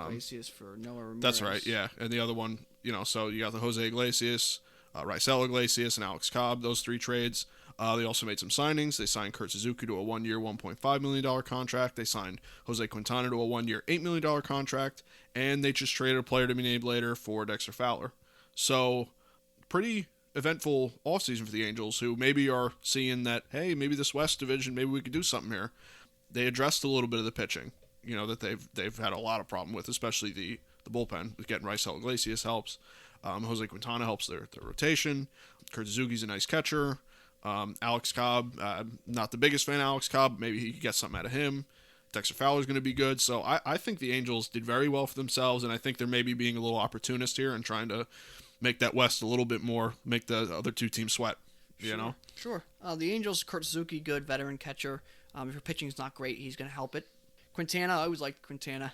Iglesias for Noah Ramirez. That's right, yeah. And the other one, so you got the Jose Iglesias, Raisel Iglesias, and Alex Cobb, those three trades. They also made some signings. They signed Kurt Suzuki to a 1-year, $1.5 million contract. They signed Jose Quintana to a 1-year, $8 million contract. And they just traded a player to be named later for Dexter Fowler. So, pretty eventful offseason for the Angels, who maybe are seeing that, hey, maybe this West division, maybe we could do something here. They addressed a little bit of the pitching, that they've had a lot of problem with, especially the bullpen. With getting Raisel Iglesias helps. Jose Quintana helps their rotation. Kurt Suzuki's a nice catcher. Alex Cobb, not the biggest fan of Alex Cobb. Maybe he could get something out of him. Dexter Fowler's going to be good. So I think the Angels did very well for themselves, and I think they're maybe being a little opportunist here and trying to make that West a little bit more, make the other two teams sweat, Sure. The Angels, Kurt Suzuki, good veteran catcher. If your pitching's not great, he's going to help it. Quintana, I always liked Quintana.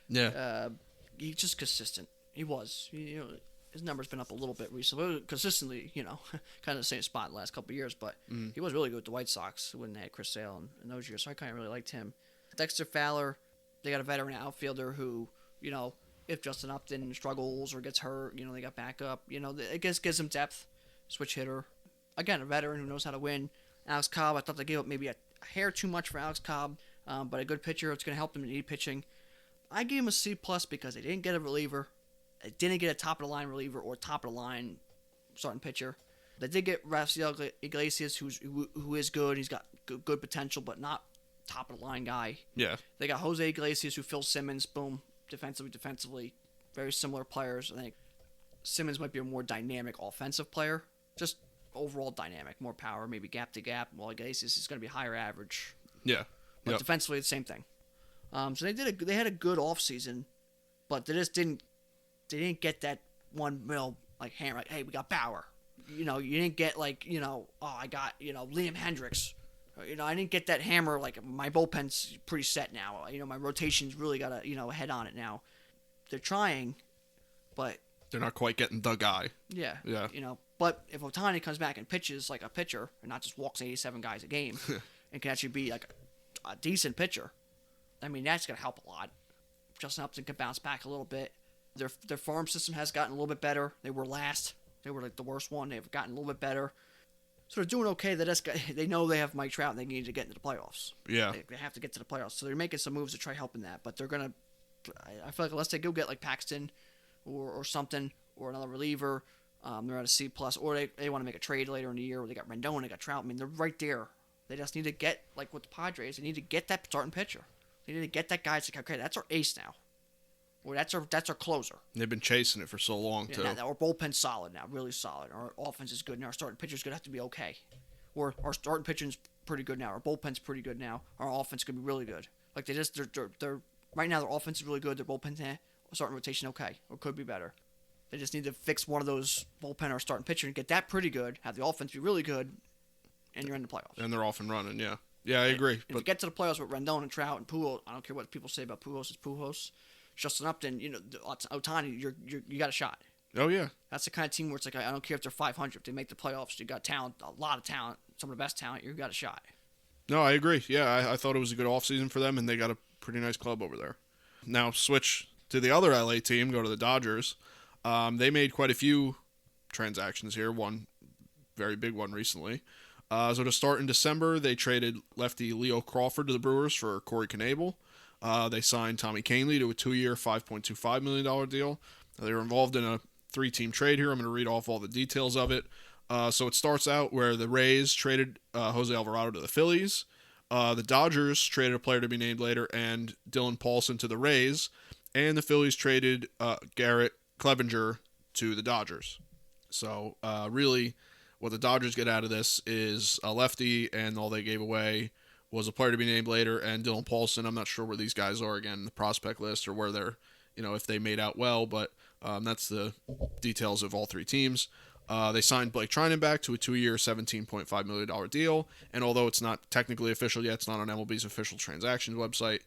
Yeah. He's just consistent. He was. His number's been up a little bit recently. Consistently, kind of the same spot the last couple of years, but he was really good with the White Sox when they had Chris Sale in those years, so I kind of really liked him. Dexter Fowler, they got a veteran outfielder who, if Justin Upton struggles or gets hurt, they got backup. It gives him depth. Switch hitter. Again, a veteran who knows how to win. Alex Cobb, I thought they gave up maybe a hair too much for Alex Cobb, but a good pitcher. It's going to help them to need pitching. I gave him a C+ because they didn't get a reliever. They didn't get a top-of-the-line reliever or top-of-the-line starting pitcher. They did get Rafael Iglesias, who is good. He's got good potential, but not top-of-the-line guy. Yeah. They got Jose Iglesias, who Phil Simmons, boom, defensively, very similar players. I think Simmons might be a more dynamic offensive player, just overall dynamic, more power, maybe gap to gap. While Iglesias is going to be higher average. Yeah. But defensively, the same thing. So they had a good offseason, but they just didn't get that one hammer, like, hey, we got Bauer. You didn't get I got, Liam Hendricks. I didn't get that hammer, like my bullpen's pretty set now. My rotation's really got a head on it now. They're trying, but they're not quite getting the guy. Yeah. Yeah. But if Ohtani comes back and pitches like a pitcher and not just walks 87 guys a game and can actually be like a decent pitcher, I mean, that's going to help a lot. Justin Upton can bounce back a little bit. Their farm system has gotten a little bit better. They were last. They were like the worst one. They've gotten a little bit better. So they're doing okay. They know they have Mike Trout and they need to get into the playoffs. Yeah. They have to get to the playoffs. So they're making some moves to try helping that. But they're going to, I feel like unless they go get like Paxton or something or another reliever, they're at a C+. Or they want to make a trade later in the year where they got Rendon, they got Trout. I mean, they're right there. They just need to get, like with the Padres, they need to get that starting pitcher. They need to get that guy. It's like, okay, that's our ace now. Or that's our closer. They've been chasing it for so long, too. Now our bullpen's solid now, really solid. Our offense is good now. Our starting pitcher's going to have to be okay. Or our starting pitching's pretty good now. Our bullpen's pretty good now. Our offense could be really good. Like they're right now their offense is really good. Their bullpen's starting rotation okay, or could be better. They just need to fix one of those bullpen or starting pitcher and get that pretty good. Have the offense be really good, and you're in the playoffs. And they're off and running. Yeah, I agree. If you get to the playoffs with Rendon and Trout and Pujols, I don't care what people say about Pujols. It's Pujols. Justin Upton, Ohtani, you got a shot. Oh, yeah. That's the kind of team where it's like, I don't care if they're 500. If they make the playoffs, you got talent, a lot of talent, some of the best talent, you got a shot. No, I agree. Yeah, I thought it was a good offseason for them, and they got a pretty nice club over there. Now, switch to the other LA team, go to the Dodgers. They made quite a few transactions here, one very big one recently. So to start in December, they traded lefty Leo Crawford to the Brewers for Corey Knebel. They signed Tommy Kahnle to a 2-year, $5.25 million deal. They were involved in a 3-team trade here. I'm going to read off all the details of it. So it starts out where the Rays traded Jose Alvarado to the Phillies. The Dodgers traded a player to be named later and Dylan Paulson to the Rays. And the Phillies traded Garrett Clevenger to the Dodgers. So really what the Dodgers get out of this is a lefty, and all they gave away was a player to be named later and Dylan Paulson. I'm not sure where these guys are again, the prospect list, or where they're, if they made out well, but that's the details of all 3 teams. They signed Blake Trinan back to a 2-year, $17.5 million deal, and although it's not technically official yet, it's not on MLB's official transactions website,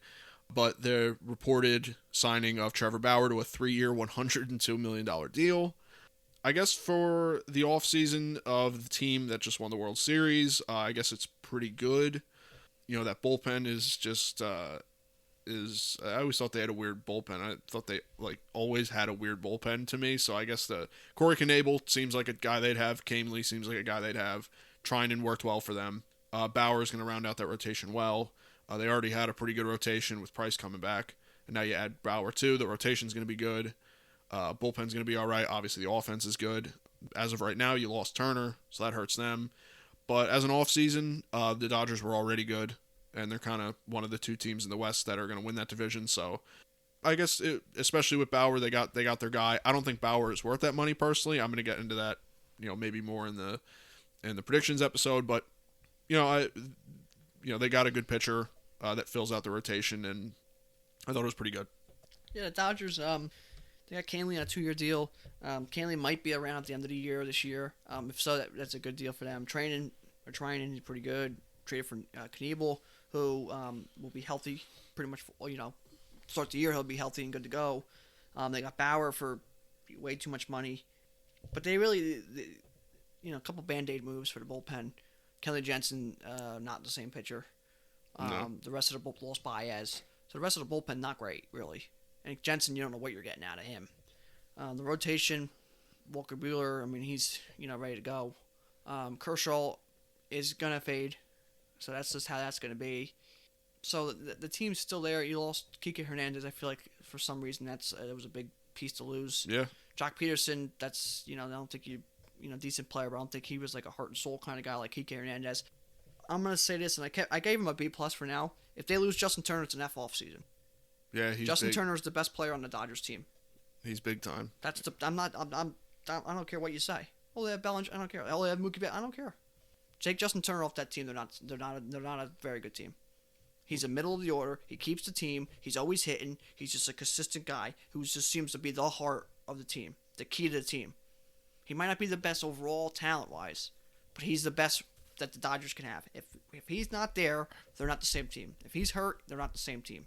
but the reported signing of Trevor Bauer to a 3-year, $102 million deal. I guess for the offseason of the team that just won the World Series, I guess it's pretty good. That bullpen is just... I always thought they had a weird bullpen. I thought they always had a weird bullpen to me. So I guess the Corey Knebel seems like a guy they'd have. Kahnle seems like a guy they'd have. Trinan worked well for them. Bauer is going to round out that rotation well. They already had a pretty good rotation with Price coming back, and now you add Bauer too. The rotation's going to be good. Bullpen's going to be all right. Obviously, the offense is good. As of right now, you lost Turner, so that hurts them. But as an offseason, the Dodgers were already good, and they're kind of one of the 2 teams in the West that are going to win that division. So I guess, especially with Bauer, they got their guy. I don't think Bauer is worth that money personally. I'm going to get into that, maybe more in the predictions episode. But they got a good pitcher that fills out the rotation, and I thought it was pretty good. Yeah, the Dodgers. They got Kahnle on a 2-year deal. Kahnle might be around at the end of the year this year. If so, that's a good deal for them. Trinan is pretty good. Traded for Knebel, who will be healthy pretty much. Start the year he'll be healthy and good to go. They got Bauer for way too much money, but they really, a couple Band-Aid moves for the bullpen. Kelly Jensen, not the same pitcher. No. The rest of the bullpen lost Baez, so the rest of the bullpen not great really. And Jensen, you don't know what you're getting out of him. The rotation, Walker Buehler, he's ready to go. Kershaw is gonna fade, so that's just how that's gonna be. So the team's still there. You lost Kike Hernandez. I feel like for some reason it was a big piece to lose. Yeah. Jock Peterson, that's I don't think decent player, but I don't think he was like a heart and soul kind of guy like Kike Hernandez. I'm gonna say this, and I gave him a B+ for now. If they lose Justin Turner, it's an F off season. Yeah, he's Justin big. Turner is the best player on the Dodgers team. He's big time. I don't care what you say. Oh, they have Bellinger. I don't care. Oh, they have Mookie Betts. I don't care. Take Justin Turner off that team. They're not a very good team. He's a middle of the order. He keeps the team. He's always hitting. He's just a consistent guy who just seems to be the heart of the team, the key to the team. He might not be the best overall talent-wise, but he's the best that the Dodgers can have. If he's not there, they're not the same team. If he's hurt, they're not the same team.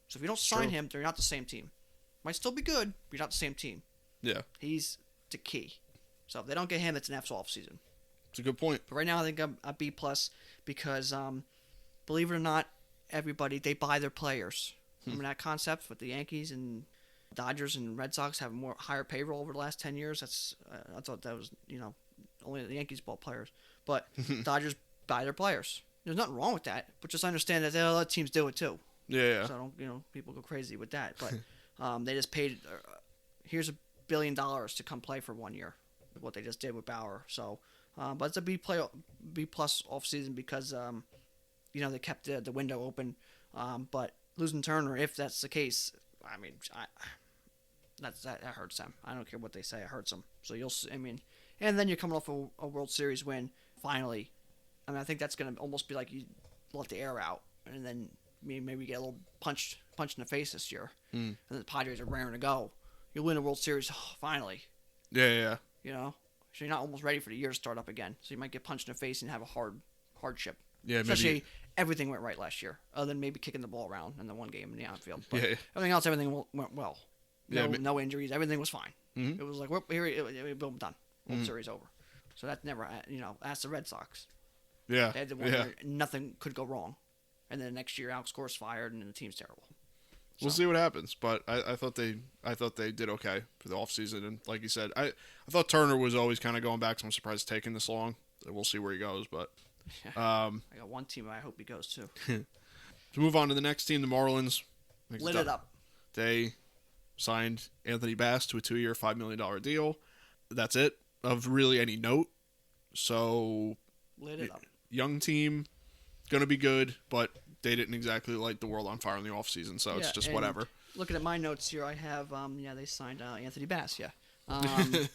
So if you don't sign him, they're not the same team. Might still be good, but you're not the same team. Yeah. He's the key. So if they don't get him, it's an F off season. It's a good point. But right now I think I'm a B+ because, believe it or not, they buy their players. Remember that concept with the Yankees and Dodgers and Red Sox have higher payroll over the last 10 years? I thought that was, only the Yankees bought players. But Dodgers buy their players. There's nothing wrong with that, but just understand that other teams do it too. Yeah. So don't, people go crazy with that. But they just paid, here's $1 billion to come play for 1 year, what they just did with Bauer. So, but it's a B+ off season because, they kept the window open. But losing Turner, if that's the case, that hurts them. I don't care what they say, it hurts them. So and then you're coming off a World Series win, finally. I think that's going to almost be like you let the air out, and then maybe get a little punch in the face this year. And the Padres are raring to go. You win a World Series, finally. Yeah. So you're not almost ready for the year to start up again. So you might get punched in the face and have a hardship. Yeah, especially everything went right last year, other than maybe kicking the ball around in the one game in the outfield. But yeah. everything went well. No injuries. Everything was fine. Mm-hmm. It was like, boom, done. World Series over. So that never, that's the Red Sox. Yeah. They had the one year, nothing could go wrong. And then the next year, Alex Cora's fired, and the team's terrible. We'll see what happens, but I thought they did okay for the offseason. And like you said, I thought Turner was always kind of going back, so I'm surprised it's taking this long. We'll see where he goes, but I got one team I hope he goes to. To move on to the next team, the Marlins. Lit it up. They signed Anthony Bass to a 2-year, $5 million deal. That's it of really any note. So, Lit it up. Young team, going to be good, but they didn't exactly light the world on fire in the offseason, so it's just whatever. Looking at my notes here, I have, they signed Anthony Bass, C- I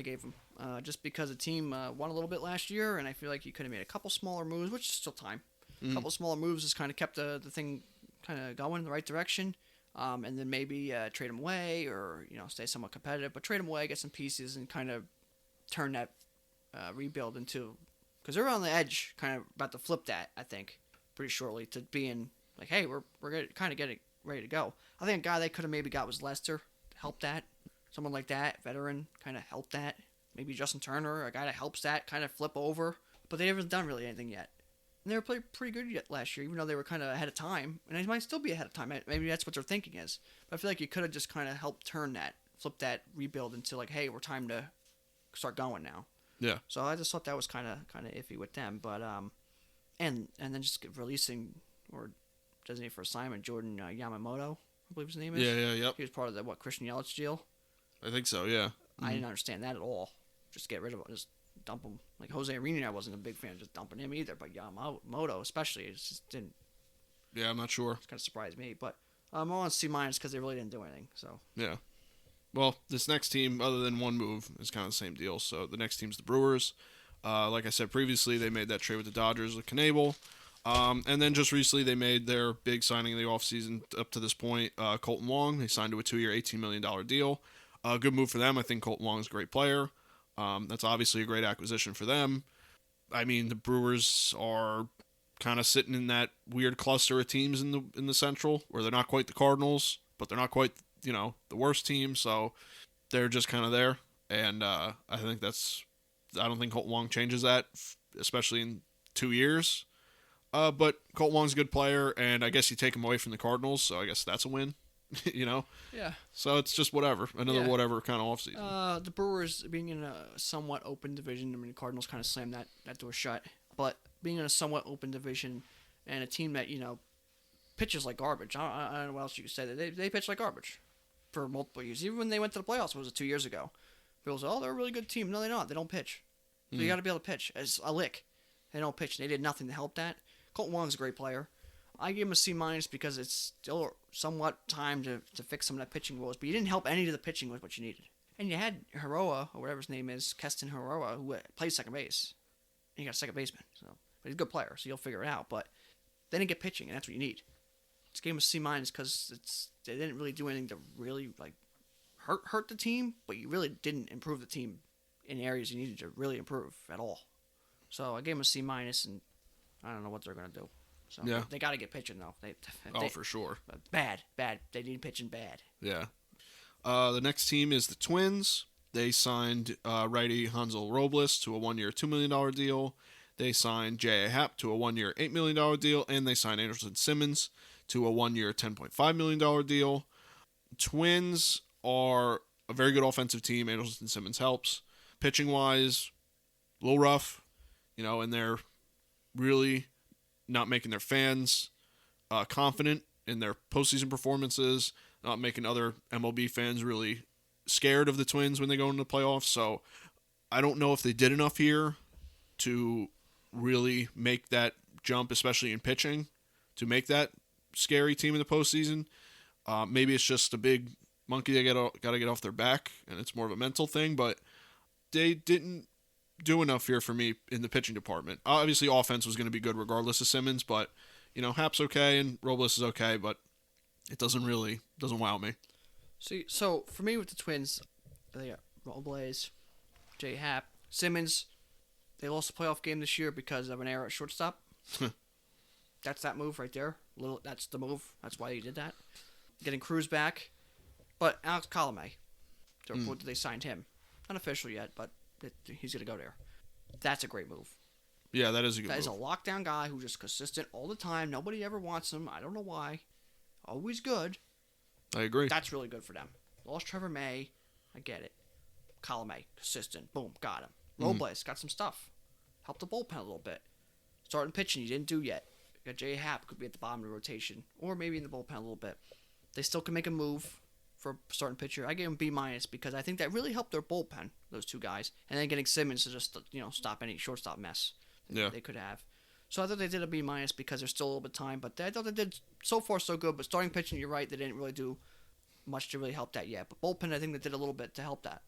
gave him. Just because the team won a little bit last year, and I feel like he could have made a couple smaller moves, which is still time. A couple smaller moves has kind of kept the thing kind of going in the right direction. And then maybe trade him away or, stay somewhat competitive. But trade him away, get some pieces, and kind of turn that rebuild into... Because they're on the edge, kind of about to flip that, I think, pretty shortly, to being like, hey, we're kind of getting ready to go. I think a guy they could have maybe got was Lester to help that. Someone like that, veteran, kind of help that. Maybe Justin Turner, a guy that helps that kind of flip over. But they haven't done really anything yet. And they were playing pretty good yet last year, even though they were kind of ahead of time. And they might still be ahead of time. Maybe that's what their thinking is. But I feel like you could have just kind of helped turn that, flip that rebuild into like, hey, we're time to start going now. Yeah. So I just thought that was kind of iffy with them. But and then just releasing or designated for assignment Jordan Yamamoto, I believe his name is. Yeah. He was part of the Christian Yelich deal. I think so. Yeah. I didn't understand that at all. Just get rid of him. Just dump him. Like Jose Arena, I wasn't a big fan of just dumping him either. But Yamamoto, especially, it just didn't. Yeah, I'm not sure. It's kind of surprised me. But I'm on C- because they really didn't do anything. So yeah. Well, this next team, other than one move, is kind of the same deal. So the next team's the Brewers. Like I said previously, they made that trade with the Dodgers with Knebel. And then just recently, they made their big signing of the offseason up to this point. Colton Wong, they signed to a 2-year, $18 million deal. Good move for them. I think Colton Wong's a great player. That's obviously a great acquisition for them. I mean, the Brewers are kind of sitting in that weird cluster of teams in the Central, where they're not quite the Cardinals, but they're not quite the worst team. So they're just kind of there, and I think I don't think Colton Wong changes that, especially in 2 years. But Colton Wong's a good player, and I guess you take him away from the Cardinals, so I guess that's a win. Yeah. So it's just whatever. Another whatever kind of offseason. The Brewers being in a somewhat open division, I mean, the Cardinals kind of slammed that door shut. But being in a somewhat open division and a team that, pitches like garbage. I don't know what else you could say. They pitch like garbage for multiple years. Even when they went to the playoffs, was it 2 years ago? People say, they're a really good team. No, they're not. They don't pitch. So you got to be able to pitch. As a lick. They don't pitch. They did nothing to help that. Colton Wong's a great player. I give him a C- because it's still somewhat time to fix some of that pitching woes, but you didn't help any of the pitching with what you needed. And you had Hiroa, or whatever his name is, Keston Hiroa, who plays second base. And you got a second baseman, but he's a good player, so you'll figure it out. But they didn't get pitching, and that's what you need. Just gave him a C- because they didn't really do anything to really hurt the team, but you really didn't improve the team in areas you needed to really improve at all. So I gave him a C-, and I don't know what they're gonna do. So they got to get pitching though. They for sure. Bad. They need pitching bad. Yeah. The next team is the Twins. They signed righty Hansel Robles to a 1-year, $2 million deal. They signed J.A. Happ to a 1-year, $8 million deal, and they signed Andrelton Simmons to a 1-year, $10.5 million deal. Twins are a very good offensive team. Andrelton Simmons helps. Pitching wise, a little rough, and they're really not making their fans confident in their postseason performances, not making other MLB fans really scared of the Twins when they go into the playoffs. So I don't know if they did enough here to really make that jump, especially in pitching, to make that scary team in the postseason. Maybe it's just a big monkey they got to get off their back, and it's more of a mental thing, but they didn't do enough here for me in the pitching department. Obviously, offense was going to be good regardless of Simmons, but Happ's okay and Robles is okay, but it doesn't wow me. So for me with the Twins, they got Robles, J. Happ, Simmons. They lost the playoff game this year because of an error at shortstop. That's that move right there. That's the move. That's why he did that. Getting Cruz back, but Alex Colomé. They signed him, not official yet, but he's going to go there. That's a great move. Yeah, that is a good move. That is a lockdown guy who's just consistent all the time. Nobody ever wants him. I don't know why. Always good. I agree. That's really good for them. Lost Trevor May. I get it. Colomé, consistent. Boom, got him. Robles, got some stuff. help the bullpen a little bit. Starting pitching, you didn't do yet. You got J. Happ, could be at the bottom of the rotation, or maybe in the bullpen a little bit. They still can make a move for starting pitcher. I gave him B- because I think that really helped their bullpen, those two guys. And then getting Simmons to just, stop any shortstop mess they could have. So I thought they did a B- because there's still a little bit of time. But I thought they did so far so good. But starting pitching, you're right, they didn't really do much to really help that yet. But bullpen, I think they did a little bit to help that.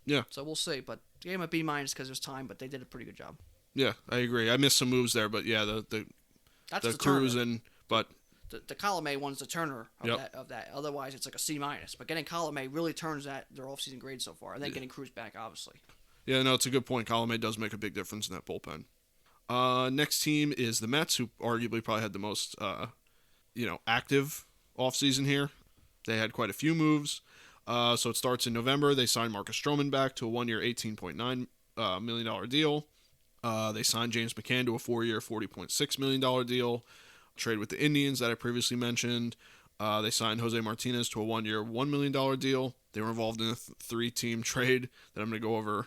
Yeah. So we'll see. But I gave them a B- because there's time, but they did a pretty good job. Yeah, I agree. I missed some moves there, but yeah, That's the cruising, but the column A one's the Turner Yep. of that. Otherwise, it's like a C-. But getting column A really turns that their offseason grade so far. And then getting Cruz back, obviously. Yeah, no, it's a good point. Column A does make a big difference in that bullpen. Next team is the Mets, who arguably probably had the most, active offseason here. They had quite a few moves. So it starts in November. They signed Marcus Stroman back to a 1-year, $18.9 million deal. They signed James McCann to a 4-year, $40.6 million deal. Trade with the Indians that I previously mentioned. They signed Jose Martinez to a 1-year, $1 million deal. They were involved in a 3-team trade that I'm going to go over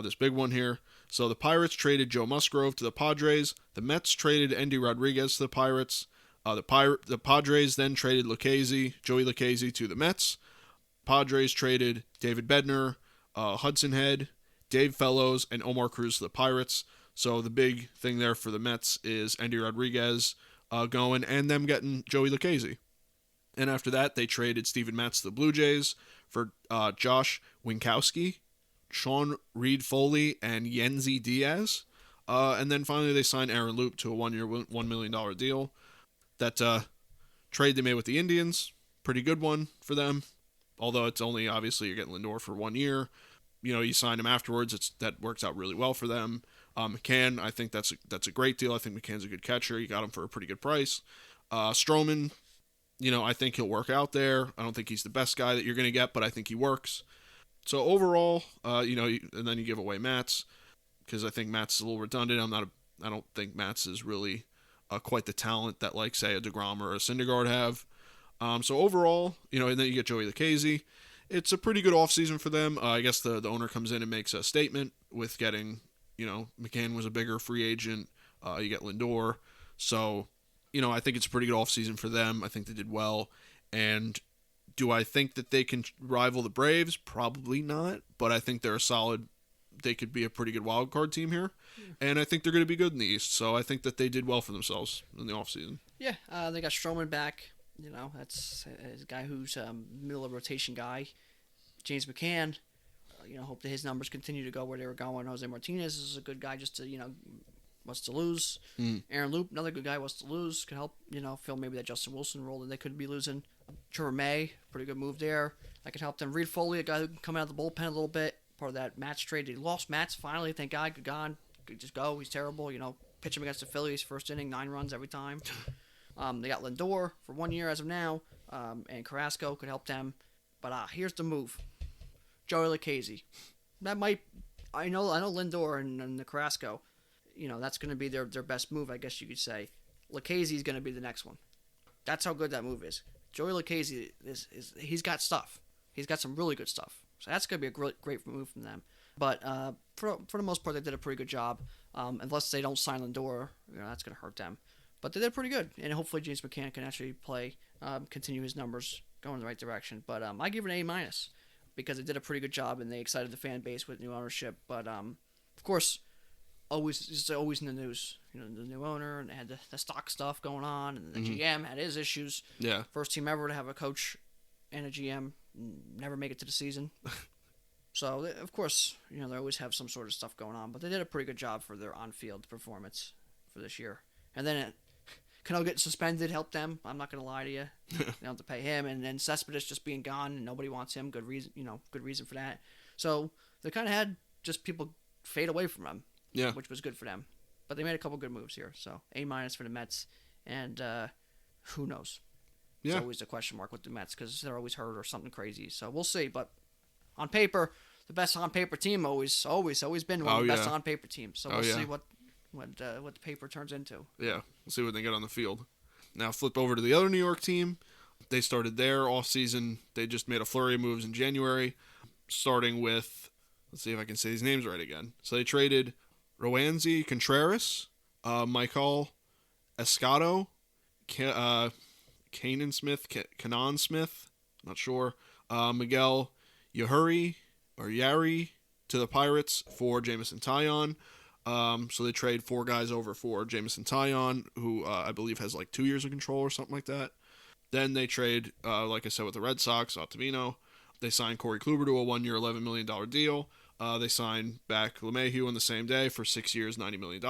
this big one here. So the Pirates traded Joe Musgrove to the Padres. The Mets traded Endy Rodriguez to the Pirates. The Padres then traded Joey Lucchesi to the Mets. Padres traded David Bednar, Hudson Head, Dave Fellows, and Omar Cruz to the Pirates. So the big thing there for the Mets is Endy Rodriguez going and them getting Joey Lucchesi. And after that, they traded Steven Matz to the Blue Jays for Josh Winkowski, Sean Reed Foley, and Yenzi Diaz. And then finally, they signed Aaron Loup to a 1-year, $1 million deal. That trade they made with the Indians, pretty good one for them. Although it's only, obviously, you're getting Lindor for 1 year. You sign him afterwards. That works out really well for them. McCann, I think that's a great deal. I think McCann's a good catcher. You got him for a pretty good price. Stroman, I think he'll work out there. I don't think he's the best guy that you're going to get, but I think he works. So overall, and then you give away Matz, because I think Matz is a little redundant. I don't think Matz is really quite the talent that, like, say, a DeGrom or a Syndergaard have. So overall, and then you get Joey Lucchesi. It's a pretty good offseason for them. I guess the owner comes in and makes a statement with getting, McCann was a bigger free agent. You get Lindor. So, I think it's a pretty good offseason for them. I think they did well. And do I think that they can rival the Braves? Probably not. But I think they could be a pretty good wild card team here. Yeah. And I think they're going to be good in the East. So I think that they did well for themselves in the offseason. Yeah, they got Stroman back. That's a guy who's a middle of rotation guy. James McCann, hope that his numbers continue to go where they were going. Jose Martinez is a good guy just to, wants to lose. Aaron Loup, another good guy, wants to lose. Can help, fill maybe that Justin Wilson role that they could be losing. Trevor May, pretty good move there. That could help them. Reed Foley, a guy who can come out of the bullpen a little bit. Part of that Matz trade. They lost Matz finally, thank God. Good gone. Could just go. He's terrible. Pitch him against the Phillies, first inning, 9 runs every time. They got Lindor for 1 year as of now, and Carrasco could help them. But here's the move. Joey Lucchesi. That might, I know Lindor and the Carrasco, that's going to be their best move, I guess you could say. Lucchesi is going to be the next one. That's how good that move is. Joey Lucchesi he's got stuff. He's got some really good stuff. So that's going to be a great move from them. But for the most part, they did a pretty good job. Unless they don't sign Lindor, that's going to hurt them. But they did pretty good, and hopefully James McCann can actually continue his numbers, go in the right direction. But I give it an A- because they did a pretty good job, and they excited the fan base with new ownership. But of course, it's always in the news. The new owner, and they had the stock stuff going on, and the GM had his issues. Yeah. First team ever to have a coach and a GM never make it to the season. So of course, they always have some sort of stuff going on. But they did a pretty good job for their on-field performance for this year. And then Cano getting suspended helped them. I'm not going to lie to you. They don't have to pay him. And then Cespedes just being gone and nobody wants him. Good reason for that. So they kind of had just people fade away from them, which was good for them. But they made a couple good moves here. So A- for the Mets. And who knows? It's always a question mark with the Mets because they're always hurt or something crazy. So we'll see. But on paper, the best on-paper team always been one of the best on-paper teams. So we'll see what the paper turns into. Yeah, we'll see what they get on the field. Now flip over to the other New York team. They started their off-season. They just made a flurry of moves in January, starting with, let's see if I can say these names right again. So they traded Roansy Contreras, Michael Escato, Kanan Smith, Kanan Smith, not sure, Miguel Yahuri or Yari to the Pirates for Jameson Taillon. So they trade 4 guys over for Jameson Taillon, who I believe has like 2 years of control or something like that. Then they trade, like I said, with the Red Sox, Ottavino. They signed Corey Kluber to a 1-year, $11 million deal. They signed back LeMahieu on the same day for 6 years, $90 million.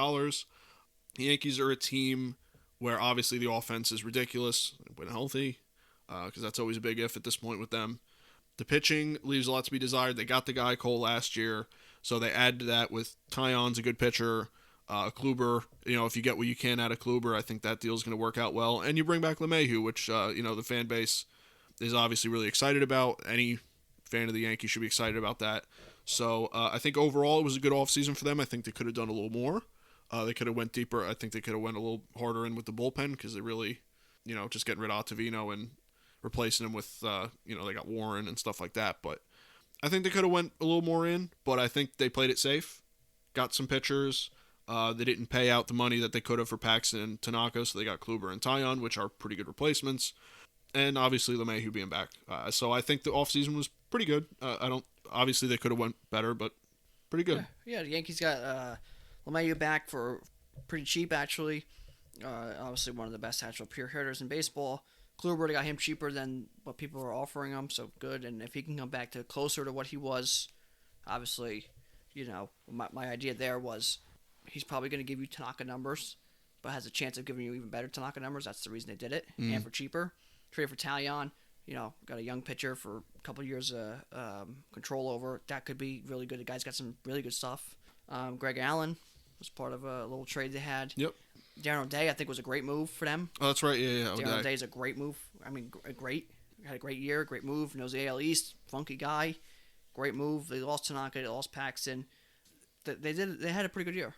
The Yankees are a team where obviously the offense is ridiculous when healthy, because that's always a big if at this point with them. The pitching leaves a lot to be desired. They got the guy Cole last year, so they add to that with Taillon's a good pitcher. Kluber, if you get what you can out of Kluber, I think that deal is going to work out well. And you bring back LeMahieu, which, the fan base is obviously really excited about. Any fan of the Yankees should be excited about that. So I think overall it was a good offseason for them. I think they could have done a little more. They could have went deeper. I think they could have went a little harder in with the bullpen because they really, just getting rid of Ottavino and replacing him with, they got Warren and stuff like that. But I think they could have went a little more in, but I think they played it safe. Got some pitchers. They didn't pay out the money that they could have for Paxton and Tanaka, so they got Kluber and Taillon, which are pretty good replacements. And obviously LeMahieu being back. So I think the offseason was pretty good. Obviously they could have went better, but pretty good. Yeah, the Yankees got LeMahieu back for pretty cheap, actually. Obviously one of the best actual pure hitters in baseball. Kluber, they got him cheaper than what people were offering him, so good. And if he can come back to closer to what he was, obviously, my idea there was he's probably going to give you Tanaka numbers, but has a chance of giving you even better Tanaka numbers. That's the reason they did it. And for cheaper. Trade for Taillon, got a young pitcher for a couple of years control over. That could be really good. The guy's got some really good stuff. Greg Allen was part of a little trade they had. Yep. Darren O'Day, I think, was a great move for them. Oh, that's right. Yeah. Darren O'Day is a great move. I mean, great. Had a great year, great move. Knows the AL East, funky guy. Great move. They lost Tanaka, they lost Paxton. They had a pretty good year,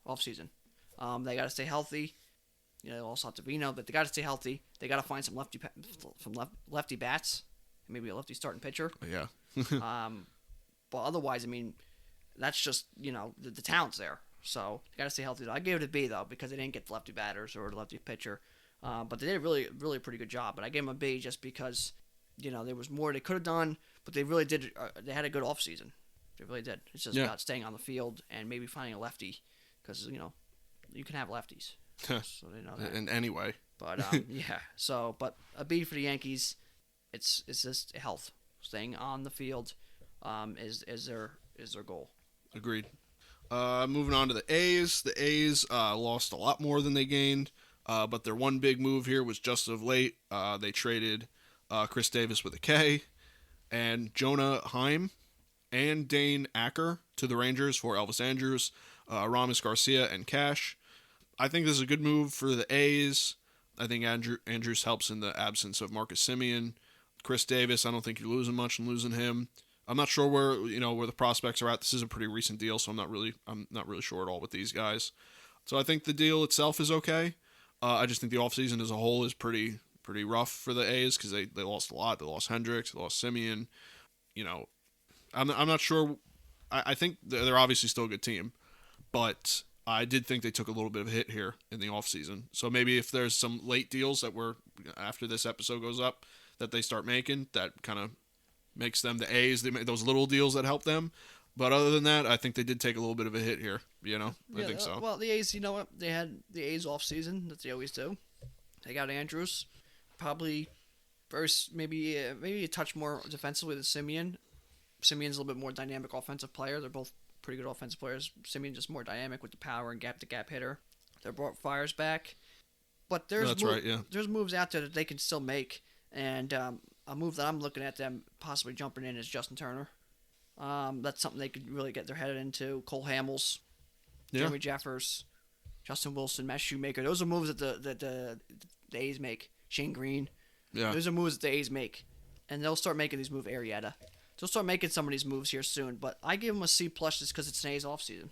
off season. They got to stay healthy. They lost Ottavino, but they got to stay healthy. They got to find some lefty bats, maybe a lefty starting pitcher. Yeah. But otherwise, I mean, that's just the talent's there. So they got to stay healthy. I gave it a B though because they didn't get the lefty batters or the lefty pitcher, but they did a really, really pretty good job. But I gave them a B just because there was more they could have done, but they really did. They had a good off season. They really did. It's just about staying on the field and maybe finding a lefty because you can have lefties. So they know that. In any way. But yeah. So, but a B for the Yankees. It's just health. Staying on the field is their goal. Agreed. Moving on to the A's. The A's lost a lot more than they gained, but their one big move here was just of late. They traded Chris Davis with a K and Jonah Heim and Dane Acker to the Rangers for Elvis Andrus, Ramos Garcia, and cash. I think this is a good move for the A's. I think Andrus helps in the absence of Marcus Semien. Chris Davis, I don't think you're losing much in losing him. I'm not sure where the prospects are at. This is a pretty recent deal, so I'm not really sure at all with these guys. So I think the deal itself is okay. I just think the offseason as a whole is pretty rough for the A's because they lost a lot. They lost Hendricks, they lost Semien. I'm not sure. I think they're obviously still a good team, but I did think they took a little bit of a hit here in the offseason. So maybe if there's some late deals that were after this episode goes up that they start making, that kind of makes them the A's. They make those little deals that help them. But other than that, I think they did take a little bit of a hit here. I think so. Well, the A's, they had the A's offseason that they always do. They got Andrus, probably maybe a touch more defensively than Semien. Semien's a little bit more dynamic offensive player. They're both pretty good offensive players. Semien just more dynamic with the power and gap-to-gap hitter. They brought Fires back. But there's moves out there that they can still make. And a move that I'm looking at them possibly jumping in is Justin Turner. That's something they could really get their head into. Cole Hamels, Jeremy Jeffers, Justin Wilson, Matt Shoemaker. Those are moves that the A's make. Shane Green. Yeah. Those are moves that the A's make. And they'll start making these moves. Arrieta. They'll start making some of these moves here soon. But I give them a C+ just because it's an A's offseason.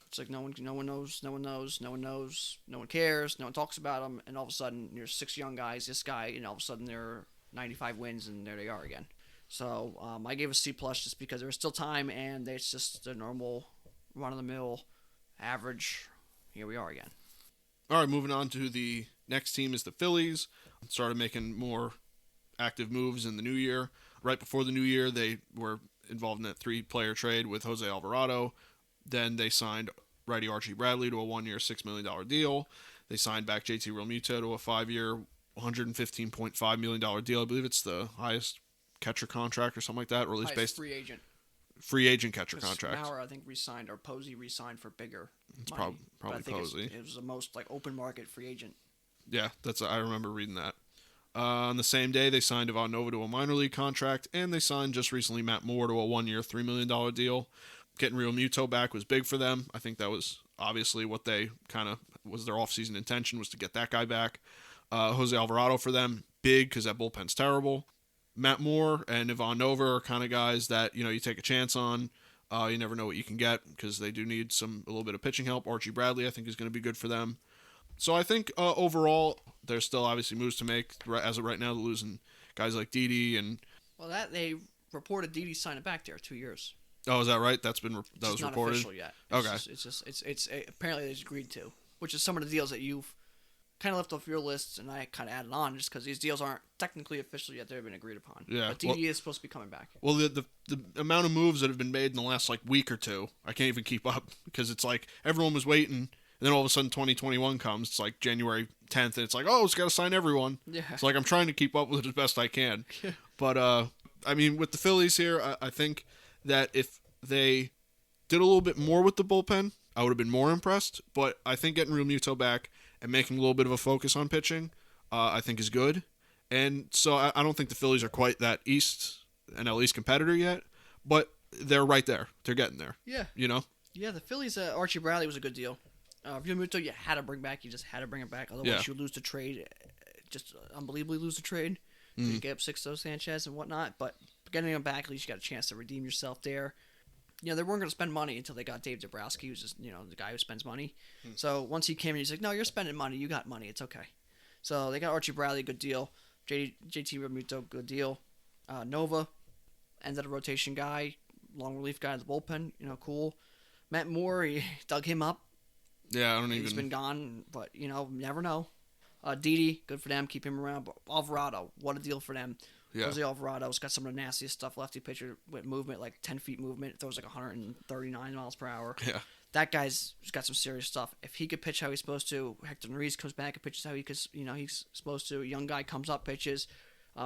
It's like no one knows, no one cares, no one talks about them, and all of a sudden there's 6 young guys, this guy, and all of a sudden they're 95 wins, and there they are again. So I gave a C+ just because there was still time, and it's just a normal run-of-the-mill average. Here we are again. All right, moving on to the next team is the Phillies. Started making more active moves in the new year. Right before the new year, they were involved in that 3-player trade with Jose Alvarado. Then they signed righty Archie Bradley to a 1-year, $6 million deal. They signed back JT Realmuto to a 5-year, $115.5 million deal. I believe it's the highest catcher contract or something like that, or at least based free agent catcher contract. Mauer, I think, re-signed, or Posey re-signed for bigger It's money. probably Posey. It was the most open market free agent. Yeah, I remember reading that. On the same day, they signed Ivan Nova to a minor league contract, and they signed just recently Matt Moore to a 1-year, $3 million deal. Getting Realmuto back was big for them. I think that was obviously what they kind of was their offseason intention, was to get that guy back. Jose Alvarado for them, big because that bullpen's terrible. Matt Moore and Ivan Nova are kind of guys that you take a chance on. You never know what you can get because they do need a little bit of pitching help. Archie Bradley, I think, is going to be good for them. So I think overall, there's still obviously moves to make. As of right now, they're losing guys like Didi and. Well, that they reported Didi signed it back there 2 years. Oh, is that right? That was not reported. Official yet. Okay. It's apparently they agreed to, which is some of the deals that you've kind of left off your lists, and I kind of added on just because these deals aren't technically official yet. They've been agreed upon. Yeah. But Didi is supposed to be coming back. Well, the amount of moves that have been made in the last week or two, I can't even keep up because it's like everyone was waiting. And then all of a sudden 2021 comes. It's like January 10th, and it's like, oh, it's got to sign everyone. Yeah. It's like I'm trying to keep up with it as best I can. Yeah. But, I mean, with the Phillies here, I think that if they did a little bit more with the bullpen, I would have been more impressed. But I think getting Realmuto back and making a little bit of a focus on pitching, I think is good. And so I don't think the Phillies are quite that NL East competitor yet, but they're right there. They're getting there. Yeah. Yeah, the Phillies, Archie Bradley was a good deal. Realmuto, you had to bring back. You just had to bring it back. Otherwise, you lose the trade. Just unbelievably lose the trade. You get up Sixto Sanchez and whatnot. But getting him back, at least you got a chance to redeem yourself there. They weren't going to spend money until they got Dave Dombrowski, who's just, the guy who spends money. So once he came in, he's like, no, you're spending money. You got money. It's okay. So they got Archie Bradley, good deal. JT Realmuto, good deal. Nova, ended a rotation guy, long relief guy in the bullpen. Cool. Matt Moore, he dug him up. Yeah, He's been gone, but, never know. Didi, good for them. Keep him around. But Alvarado, what a deal for them. Yeah. Jose Alvarado's got some of the nastiest stuff. Lefty pitcher with movement, like 10 feet movement. Throws like 139 miles per hour. Yeah. That guy's got some serious stuff. If he could pitch how he's supposed to, Hector Neris comes back and pitches how he's supposed to. A young guy comes up, pitches.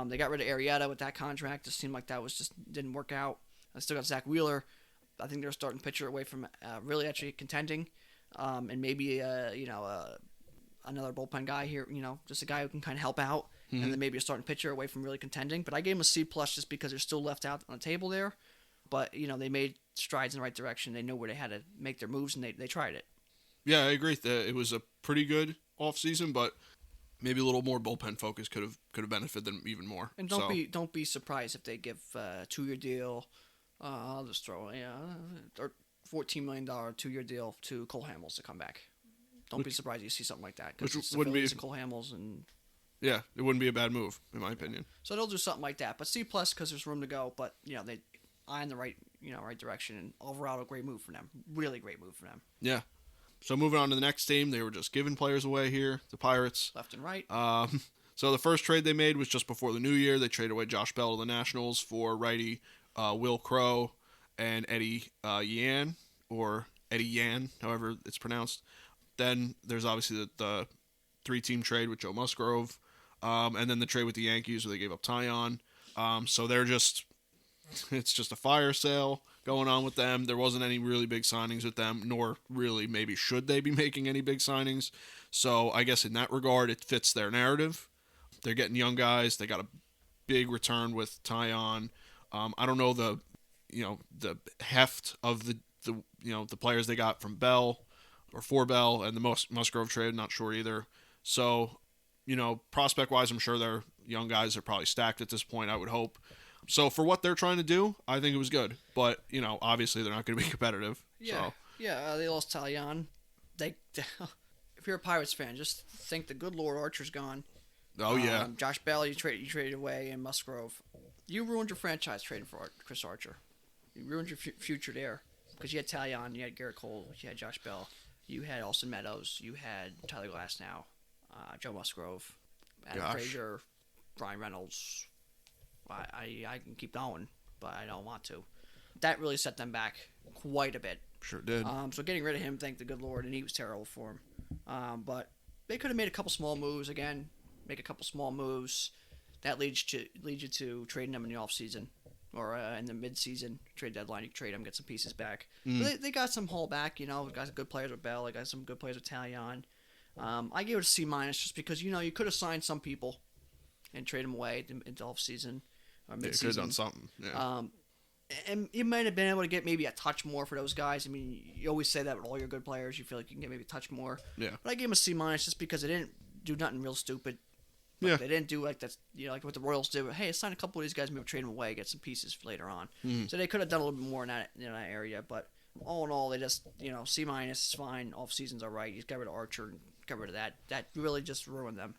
They got rid of Arrieta with that contract. It seemed like that just didn't work out. I still got Zach Wheeler. I think they're starting pitcher away from really actually contending. And maybe another bullpen guy here, just a guy who can kind of help out, and then maybe a starting pitcher away from really contending. But I gave him a C+ just because they're still left out on the table there. But they made strides in the right direction. They know where they had to make their moves, and they tried it. Yeah, I agree. It was a pretty good offseason, but maybe a little more bullpen focus could have benefited them even more. And don't be surprised if they give a 2-year deal. I'll just throw or $14 million 2-year deal to Cole Hamels to come back. Don't be surprised you see something like that. Which wouldn't be Cole Hamels and. Yeah, it wouldn't be a bad move in my opinion. So they'll do something like that, but C+ because there's room to go. But they eye in the right direction. And Alvarado, great move for them. Really great move for them. Yeah. So moving on to the next team, they were just giving players away here. The Pirates, left and right. So the first trade they made was just before the new year. They traded away Josh Bell to the Nationals for righty Will Crow and Eddie Yan, or Eddie Yan, however it's pronounced. Then there's obviously the 3-team trade with Joe Musgrove, and then the trade with the Yankees where they gave up Tyon. So it's just a fire sale going on with them. There wasn't any really big signings with them, nor really maybe should they be making any big signings. So I guess in that regard, it fits their narrative. They're getting young guys. They got a big return with Tyon. I don't know the heft of the players they got from Bell or for Bell and the Musgrove trade. Not sure either. So, prospect wise, I'm sure their young guys are probably stacked at this point. I would hope. So for what they're trying to do, I think it was good. But obviously they're not going to be competitive. Yeah, so. Yeah. They lost Tyon. If you're a Pirates fan, just think the good Lord Archer's gone. Oh yeah. Josh Bell, you traded away, and Musgrove. You ruined your franchise trading for Chris Archer. You ruined your future there. because you had Talion, you had Garrett Cole, you had Josh Bell, you had Austin Meadows, you had Tyler Glasnow, Joe Musgrove, Adam Frazier, Brian Reynolds. I can keep going, but I don't want to. That really set them back quite a bit. Sure did. So getting rid of him, thank the good Lord, and he was terrible for him. But they could have made a couple small moves again. Make a couple small moves. That leads you to trading them in the offseason or in the mid-season trade deadline. You trade them, get some pieces back. They got some haul back. Got some good players with Bell. They got some good players with Talion. I gave it a C- just because you could have signed some people and trade them away into offseason or mid-season. Yeah, could have done something. Yeah. And you might have been able to get maybe a touch more for those guys. I mean, you always say that with all your good players. You feel like you can get maybe a touch more. Yeah. But I gave them a C- just because they didn't do nothing real stupid. Yeah. They didn't do like that. Like what the Royals did. Hey, sign a couple of these guys, maybe trade them away, get some pieces for later on. So they could have done a little bit more in that area. But all in all, they just C- is fine. Off season's all right. You got rid of Archer and got rid of that. That really just ruined them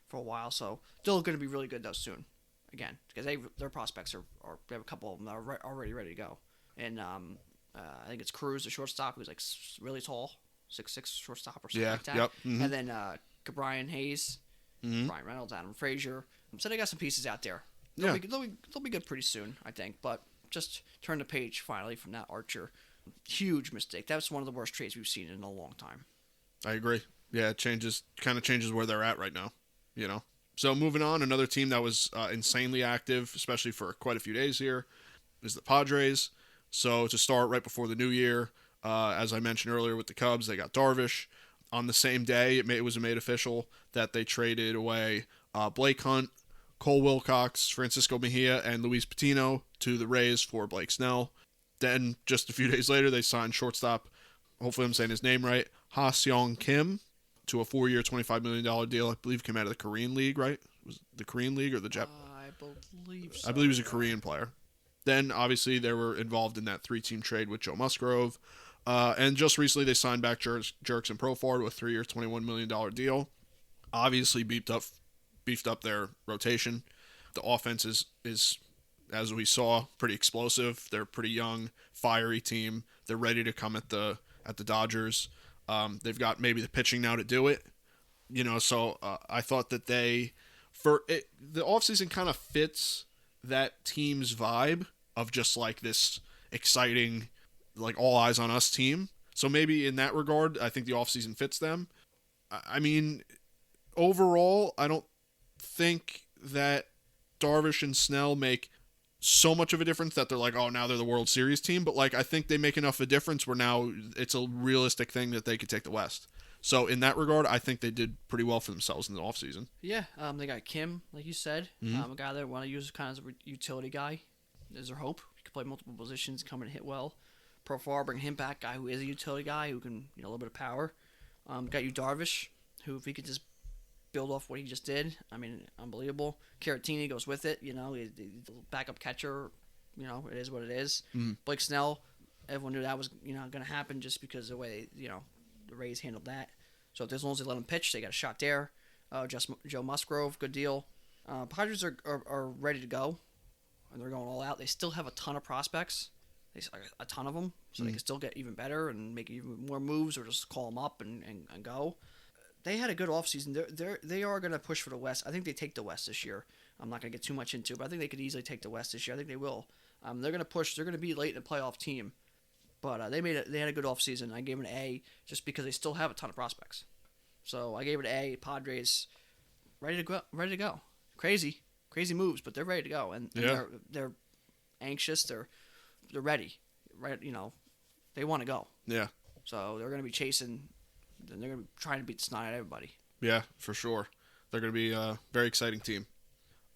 for a while. So still going to be really good though soon. Again, because their prospects are they have a couple of them that are already ready to go. And I think it's Cruz, the shortstop, who's like really tall, 6'6" shortstop or something like that. Yep. And then Brian Hayes, Brian Reynolds, Adam Frazier. So they got some pieces out there. They'll be good pretty soon, I think. But just turn the page finally from that Archer. Huge mistake. That was one of the worst trades we've seen in a long time. I agree. Yeah, it kind of changes where they're at right now. So moving on, another team that was insanely active, especially for quite a few days here, is the Padres. So to start right before the new year, as I mentioned earlier with the Cubs, they got Darvish. On the same day, it was made official that they traded away Blake Hunt, Cole Wilcox, Francisco Mejia, and Luis Patino to the Rays for Blake Snell. Then just a few days later, they signed shortstop, hopefully I'm saying his name right, Ha-Seong Kim, to a 4-year, $25 million deal. I believe came out of the Korean League, right? Was it the Korean League or the Jap? I believe so. I believe he was a Korean player. Then, obviously, they were involved in that 3-team trade with Joe Musgrove. And just recently, they signed back Jerks and Profar to a 3-year, $21 million deal. Obviously, beefed up their rotation. The offense is, as we saw, pretty explosive. They're a pretty young, fiery team. They're ready to come at the Dodgers. They've got maybe the pitching now to do it, so I thought that the offseason kind of fits that team's vibe of just like this exciting, like all eyes on us team. So maybe in that regard, I think the offseason fits them. I mean, overall, I don't think that Darvish and Snell make so much of a difference that they're like, oh, now they're the World Series team. But like, I think they make enough of a difference where now it's a realistic thing that they could take the West. So in that regard, I think they did pretty well for themselves in the offseason. Yeah, they got Kim, like you said, a guy they want to use kind of as a utility guy. Is their hope. He can play multiple positions, come and hit well. Profar, bring him back, guy who is a utility guy who can, a little bit of power. Got you Darvish, who if he could just build off what he just did, I mean, unbelievable. Caratini goes with it, he's the backup catcher, it is what it is. Blake Snell, everyone knew that was, going to happen just because of the way, the Rays handled that. So as long as they let him pitch, they got a shot there. Joe Musgrove, good deal. Padres are ready to go, and they're going all out. They still have a ton of prospects, a ton of them, so they can still get even better and make even more moves or just call them up and go. They had a good offseason. They are going to push for the West. I think they take the West this year. I'm not going to get too much into it, but I think they could easily take the West this year. I think they will. They're going to push. They're going to be late in the playoff team. But they had a good offseason. I gave it an A just because they still have a ton of prospects. So I gave it an A. Padres, ready to go. Crazy moves, but they're ready to go. And they're anxious. They're ready. Right? They want to go. Yeah. So they're going to be chasing. They're going to be trying to beat the snot out of everybody. Yeah, for sure. They're going to be a very exciting team.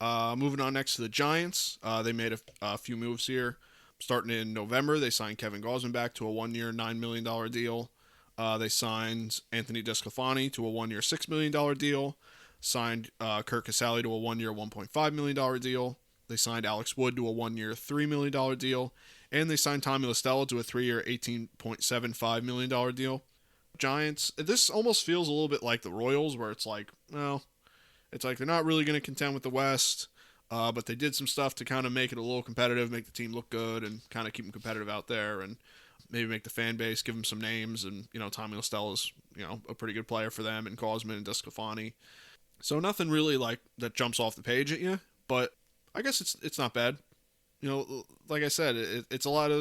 Moving on next to the Giants. They made a few moves here. Starting in November, they signed Kevin Gausman back to a 1-year, $9 million deal. They signed Anthony DeSclafani to a 1-year, $6 million deal. Signed Kirk Casale to a 1-year, $1.5 million deal. They signed Alex Wood to a 1-year, $3 million deal. And they signed Tommy LaStella to a 3-year, $18.75 million deal. Giants, this almost feels a little bit like the Royals, where it's like, well, it's like they're not really going to contend with the West. But they did some stuff to kind of make it a little competitive, make the team look good, and kind of keep them competitive out there. And maybe make the fan base, give them some names, and Tommy Listell is a pretty good player for them, and Gausman and DeSclafani. So nothing really like that jumps off the page at you, but I guess it's not bad. Like I said, it's a lot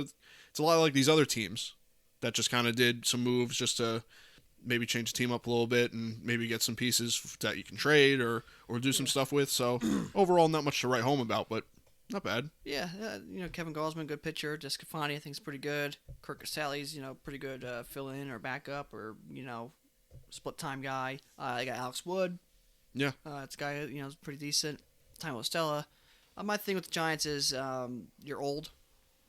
like these other teams that just kind of did some moves just to maybe change the team up a little bit and maybe get some pieces that you can trade or do some stuff with. So overall, not much to write home about, but not bad. Yeah, Kevin Gausman, good pitcher. DeSclafani, I think, is pretty good. Kirk Caselli's, pretty good fill-in or backup or, split-time guy. I got Alex Wood. Yeah. It's a guy, is pretty decent. Tommy Listella. My thing with the Giants is you're old.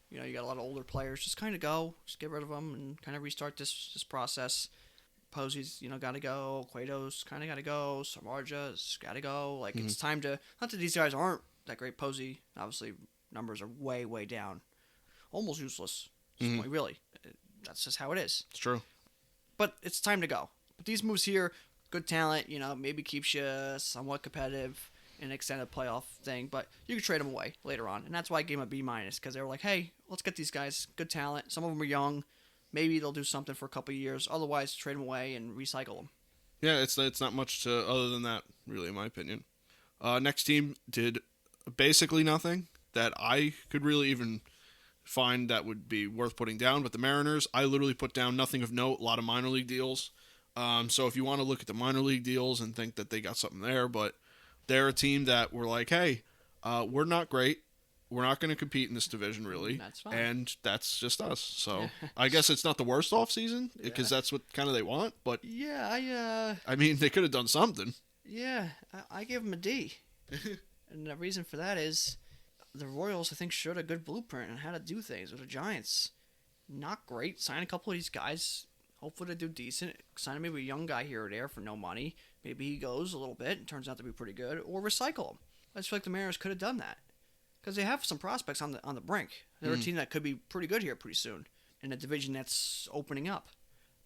You got a lot of older players. Just kind of go. Just get rid of them and kind of restart this process. Posey's, got to go. Cueto's kind of got to go. Samardzija's got to go. Like, It's time to... Not that these guys aren't that great. Posey, obviously, numbers are way, way down. Almost useless. Really. That's just how it is. It's true. But it's time to go. But these moves here, good talent, maybe keeps you somewhat competitive in an extended playoff thing. But you can trade them away later on. And that's why I gave them a B-, because they were like, hey, let's get these guys. Good talent. Some of them are young. Maybe they'll do something for a couple of years. Otherwise, trade them away and recycle them. Yeah, it's not much to other than that, really, in my opinion. Next team did basically nothing that I could really even find that would be worth putting down. But the Mariners, I literally put down nothing of note, a lot of minor league deals. So if you want to look at the minor league deals and think that they got something there, but they're a team that were like, hey, we're not great. We're not going to compete in this division, really. That's fine. And that's just us. So I guess it's not the worst offseason because that's what kind of they want. But yeah, I mean, they could have done something. Yeah, I give them a D. And the reason for that is the Royals, I think, showed a good blueprint on how to do things with the Giants. Not great. Sign a couple of these guys. Hopefully they do decent. Sign maybe a young guy here or there for no money. Maybe he goes a little bit and turns out to be pretty good. Or recycle him. I just feel like the Mariners could have done that. Because they have some prospects on the brink. They're a team that could be pretty good here pretty soon in a division that's opening up.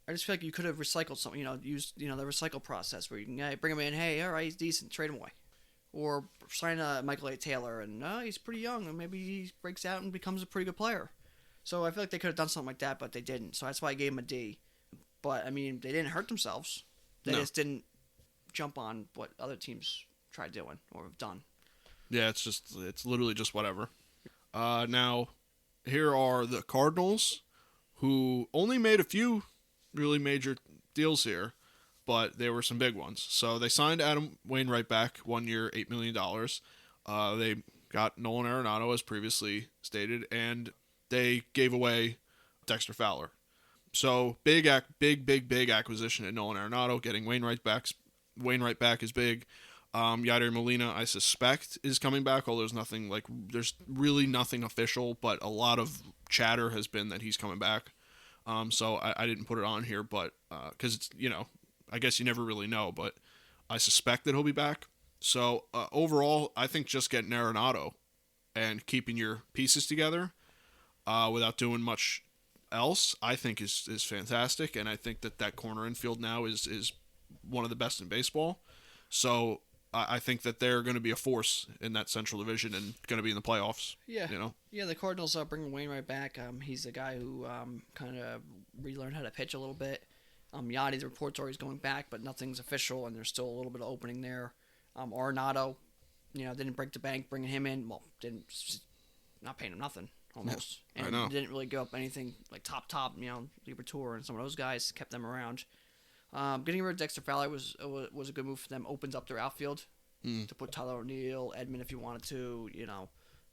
I just feel like you could have recycled some, used the recycle process where you can bring him in. Hey, all right, he's decent, trade him away, or sign Michael A. Taylor and he's pretty young and maybe he breaks out and becomes a pretty good player. So I feel like they could have done something like that, but they didn't. So that's why I gave him a D. But I mean, they didn't hurt themselves. They just didn't jump on what other teams tried doing or have done. Yeah, it's literally just whatever. Now, here are the Cardinals, who only made a few really major deals here, but they were some big ones. So they signed Adam Wainwright back 1 year, $8 million. They got Nolan Arenado, as previously stated, and they gave away Dexter Fowler. So big acquisition at Nolan Arenado. Getting Wainwright back is big. Yadier Molina, I suspect, is coming back, although there's really nothing official, but a lot of chatter has been that he's coming back. So I didn't put it on here, but because it's, I guess you never really know, but I suspect that he'll be back. So overall, I think just getting Arenado and keeping your pieces together without doing much else, I think is fantastic, and I think that corner infield now is one of the best in baseball. So I think that they're going to be a force in that Central Division and going to be in the playoffs. Yeah. Yeah, the Cardinals are bringing Wainwright back. He's a guy who kind of relearned how to pitch a little bit. Yachty, the reports are he's going back, but nothing's official, and there's still a little bit of opening there. Arenado, didn't break the bank bringing him in. Well, not paying him nothing, almost. Yeah, and I know. Didn't really give up anything like top, Lepre and some of those guys, kept them around. Getting rid of Dexter Fowler was a good move for them. Opens up their outfield to put Tyler O'Neill, Edman if you wanted to,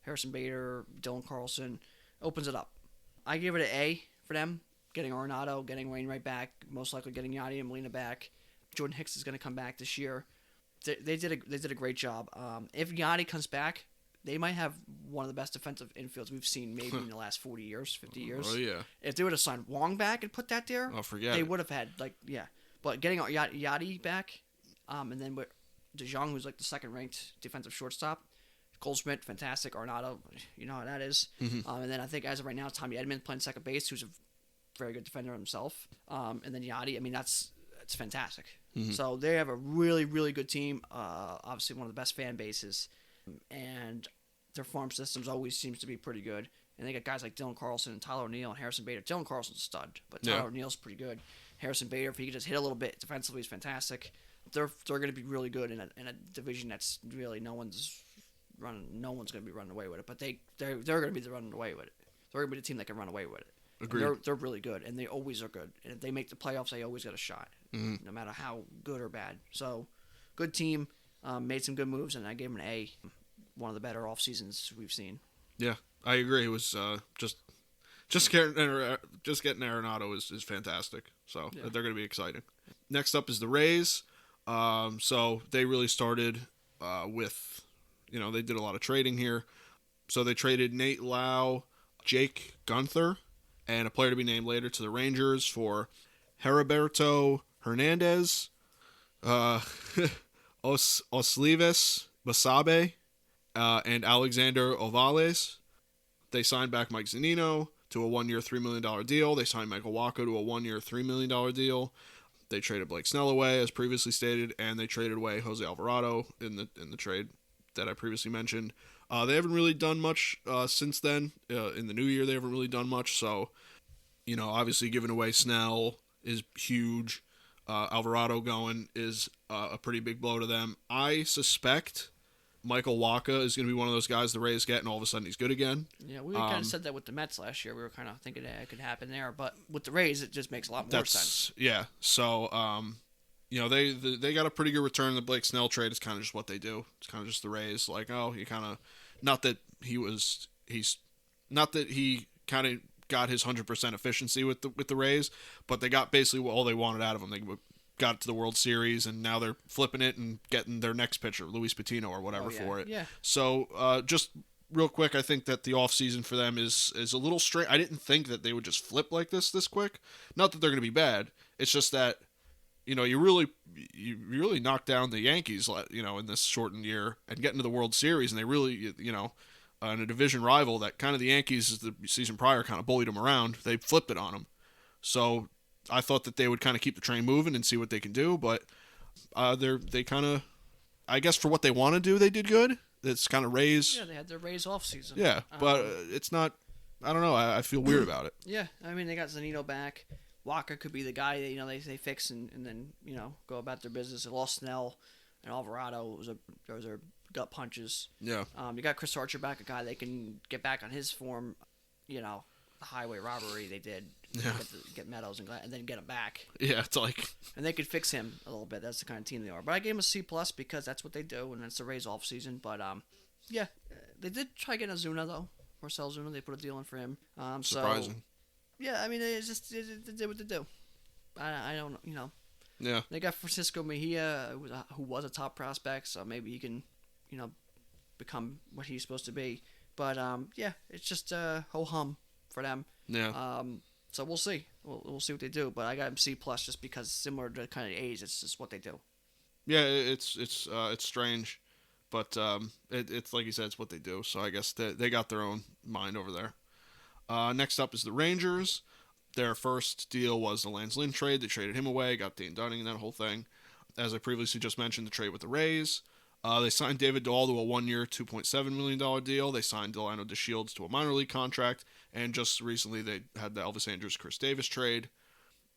Harrison Bader, Dylan Carlson. Opens it up. I gave it an A for them. Getting Arenado, getting Wainwright back, most likely getting Yachty and Molina back. Jordan Hicks is going to come back this year. They did a great job. If Yachty comes back, they might have one of the best defensive infields we've seen maybe in the last 40 years, 50 years. Oh, yeah. If they would have signed Wong back and put that there, they would have had, But getting Yachty back, and then with DeJong, who's like the second-ranked defensive shortstop, Goldschmidt, fantastic. Arenado, you know how that is. Mm-hmm. And then I think as of right now, Tommy Edman playing second base, who's a very good defender himself. And then Yachty, I mean, it's fantastic. Mm-hmm. So they have a really, really good team. Obviously, one of the best fan bases, and their farm systems always seems to be pretty good. And they got guys like Dylan Carlson and Tyler O'Neill and Harrison Bader. Dylan Carlson's a stud, but Tyler O'Neill's pretty good. Harrison Bader, if he could just hit a little bit defensively, is fantastic. They're going to be really good in a division that's really no one's going to be running away with it. But they're going to be running away with it. They're going to be the team that can run away with it. Agreed. They're really good, and they always are good. And if they make the playoffs, they always got a shot, no matter how good or bad. So, good team, made some good moves, and I gave them an A. One of the better off seasons we've seen. Yeah, I agree. It was just getting Arenado is fantastic. So they're going to be exciting. Next up is the Rays. So they really started with, they did a lot of trading here. So they traded Nate Lau, Jake Gunther, and a player to be named later to the Rangers for Heriberto Hernandez, Oslives Basabe, and Alexander Ovales. They signed back Mike Zunino to a 1-year, $3 million deal. They signed Michael Wacha to a 1-year, $3 million deal. They traded Blake Snell away, as previously stated, and they traded away Jose Alvarado in the trade that I previously mentioned. They haven't really done much since then. In the new year, they haven't really done much. So, obviously giving away Snell is huge. Alvarado going is a pretty big blow to them. I suspect Michael Wacha is going to be one of those guys the Rays get, and all of a sudden he's good again. Yeah, we kind of said that with the Mets last year. We were kind of thinking that it could happen there, but with the Rays, it just makes a lot more sense. Yeah. So, they got a pretty good return. The Blake Snell trade is kind of just what they do. It's kind of just the Rays. Like, he kind of, not that he kind of got his 100% efficiency with the Rays, but they got basically all they wanted out of him. They got it to the World Series, and now they're flipping it and getting their next pitcher, Luis Patino or whatever, for it. Yeah. So, just real quick, I think that the offseason for them is a little strange. I didn't think that they would just flip like this quick. Not that they're going to be bad. It's just that, you really knocked down the Yankees, in this shortened year and get into the World Series, and they really, in a division rival that kind of the Yankees the season prior kind of bullied them around. They flipped it on them. So I thought that they would kind of keep the train moving and see what they can do, but they kind of, I guess for what they want to do, they did good. It's kind of Rays. Yeah, they had their Rays off season. Yeah, but it's not. I don't know. I feel weird about it. Yeah, I mean they got Zunino back. Walker could be the guy that they fix and then go about their business. They lost Snell and Alvarado. Those are gut punches. Yeah. You got Chris Archer back, a guy that can get back on his form. The highway robbery they did. Yeah. Get Meadows and then get him back. Yeah, it's like. And they could fix him a little bit. That's the kind of team they are. But I gave him a C+ because that's what they do, and that's the Rays off season. But yeah, they did try getting Ozuna though. Marcell Ozuna, they put a deal in for him. Surprising. So, yeah, I mean they did what they do. I don't Yeah. They got Francisco Mejia, who was a top prospect, so maybe he can become what he's supposed to be. But yeah, it's just ho hum for them. Yeah. So we'll see. We'll see what they do. But I got him C+ just because similar to kind of age, it's just what they do. Yeah, it's strange, but it's like you said, it's what they do. So I guess they got their own mind over there. Next up is the Rangers. Their first deal was the Lance Lynn trade. They traded him away, got Dane Dunning and that whole thing. As I previously just mentioned, the trade with the Rays. They signed David Dahl to a 1-year, $2.7 million deal. They signed Delano DeShields to a minor league contract. And just recently, they had the Elvis Andrus Chris Davis trade.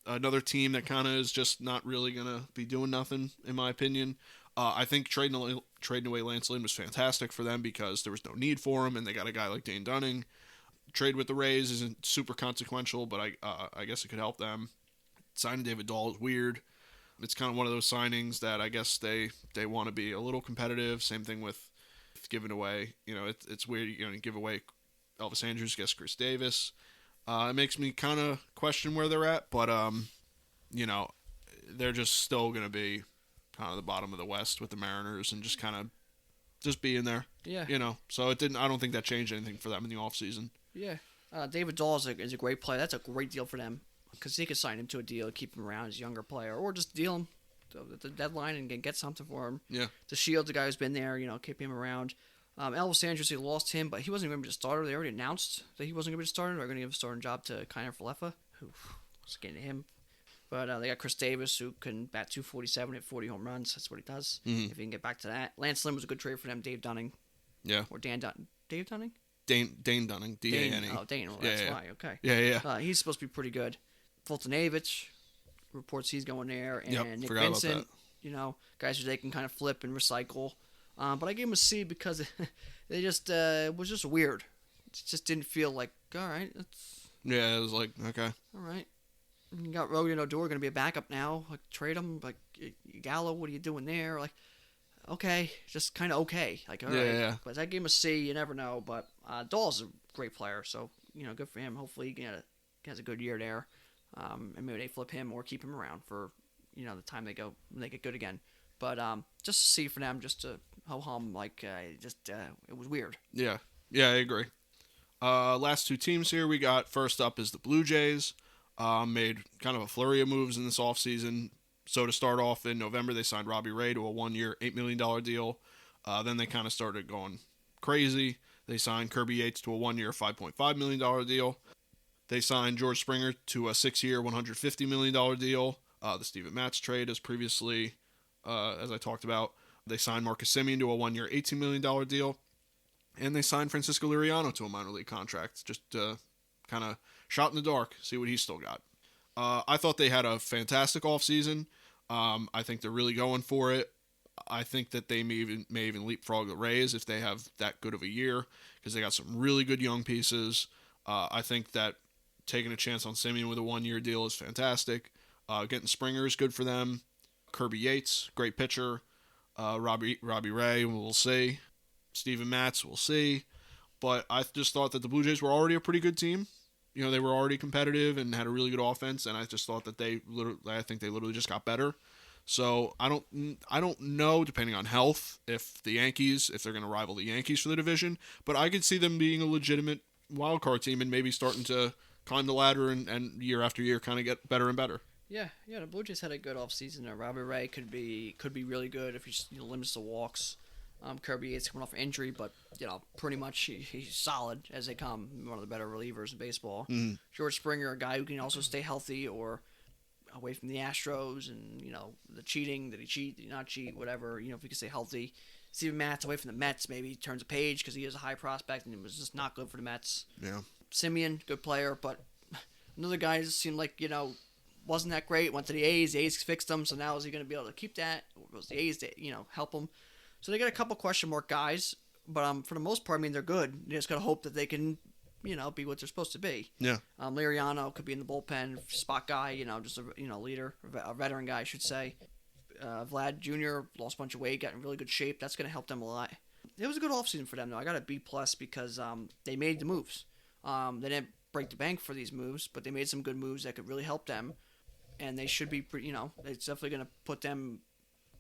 Another team that kind of is just not really going to be doing nothing, in my opinion. I think trading away Lance Lynn was fantastic for them because there was no need for him, and they got a guy like Dane Dunning. Trade with the Rays isn't super consequential, but I guess it could help them. Signing David Dahl is weird. It's kind of one of those signings that I guess they want to be a little competitive. Same thing with giving away. It's weird. You give away Elvis Andrus, guess Chris Davis. It makes me kind of question where they're at, but they're just still going to be kind of the bottom of the West with the Mariners and just kind of just being there. Yeah. So it didn't. I don't think that changed anything for them in the offseason. Yeah. David Dahl is a great player. That's a great deal for them because they could sign him to a deal, keep him around as a younger player, or just deal him at the deadline and get something for him. Yeah. DeShields, the guy who's been there, keep him around. Elvis Andrus, they lost him, but he wasn't going to be the starter. They already announced that he wasn't going to be the starter. They're going to give a starting job to Kiner Falefa, who was getting to him. But they got Chris Davis, who can bat 247, hit 40 home runs. That's what he does. If he can get back to that. Lance Lynn was a good trade for them. Dave Dunning. Yeah. Or Dan Dunning. Dave Dunning? Dane Dunning, D-A-N-E. Oh, Dane. Well, that's why. Okay. Yeah. He's supposed to be pretty good. Fultonavich reports he's going there, and Yep, Nick forgot about Vincent. Guys who they can kind of flip and recycle. But I gave him a C because they just it was just weird. It just didn't feel like, all right, that's... Yeah, it was like, okay. All right. You got Rogan Odor going to be a backup now. Like, trade him. Like, Gallo, what are you doing there? Like, okay. Just kind of okay. Like, all right. Yeah. But I gave him a C. You never know. But Dahl's a great player. So, good for him. Hopefully he has a good year there. And maybe they flip him or keep him around for, the time they get good again. But just a C for them, just to ho-hum. Like, it was weird. Yeah, I agree. Last two teams here we got. First up is the Blue Jays. Made kind of a flurry of moves in this offseason. So to start off in November, they signed Robbie Ray to a 1-year, $8 million deal. Then they kind of started going crazy. They signed Kirby Yates to a 1-year, $5.5 million deal. They signed George Springer to a 6-year, $150 million deal. The Steven Matz trade, as previously, as I talked about. They signed Marcus Semien to a 1-year, $18 million deal. And they signed Francisco Liriano to a minor league contract. Just kind of shot in the dark, see what he's still got. I thought they had a fantastic offseason. I think they're really going for it. I think that they may even leapfrog the Rays if they have that good of a year, because they got some really good young pieces. I think that taking a chance on Semien with a 1-year deal is fantastic. Getting Springer is good for them. Kirby Yates, great pitcher. Robbie Ray, we'll see. Steven Matz, we'll see. But I just thought that the Blue Jays were already a pretty good team. They were already competitive and had a really good offense, and I just thought that they literally just got better. So I don't know, depending on health, if they're going to rival the Yankees for the division, but I could see them being a legitimate wild card team and maybe starting to climb the ladder and year after year kind of get better and better. Yeah, the Blue Jays had a good offseason. Robbie Ray could be really good if he limits the walks. Kirby Yates coming off an injury, but pretty much he's solid as they come. One of the better relievers in baseball. Mm. George Springer, a guy who can also stay healthy or away from the Astros and the cheating. Did he cheat? Did he not cheat? Whatever. If he can stay healthy. Steven Matz away from the Mets, maybe he turns a page because he is a high prospect and it was just not good for the Mets. Yeah. Semien, good player, but another guy just seemed like wasn't that great. Went to the A's. The A's fixed him, so now is he going to be able to keep that? Or was the A's to help him? So they got a couple question mark guys, but for the most part, they're good. You just got to hope that they can, be what they're supposed to be. Yeah. Liriano could be in the bullpen, spot guy, just a leader, a veteran guy, I should say. Vlad Jr. lost a bunch of weight, got in really good shape. That's going to help them a lot. It was a good offseason for them, though. I got a B+ because they made the moves. They didn't break the bank for these moves, but they made some good moves that could really help them. And they should be, it's definitely going to put them,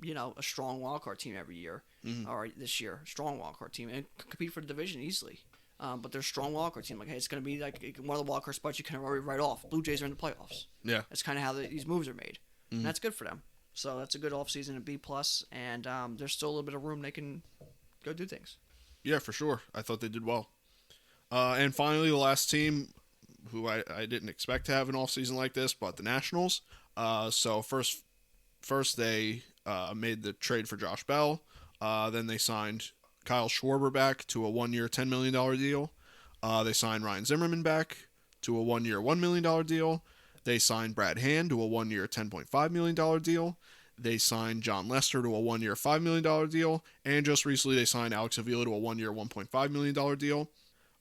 a strong wildcard team every year, or this year, strong wildcard team, and compete for the division easily. But they're a strong wildcard team. Like, hey, it's going to be like one of the wildcard spots you can already write off. Blue Jays are in the playoffs. Yeah. That's kind of how these moves are made. And that's good for them. So that's a good offseason, a B+, and there's still a little bit of room they can go do things. Yeah, for sure. I thought they did well. And finally, the last team, who I didn't expect to have an offseason like this, but the Nationals. So first they made the trade for Josh Bell. Then they signed Kyle Schwarber back to a 1-year, $10 million deal. They signed Ryan Zimmerman back to a 1-year, $1 million deal. They signed Brad Hand to a 1-year, $10.5 million deal. They signed John Lester to a 1-year, $5 million deal. And just recently they signed Alex Avila to a 1-year, $1.5 million deal.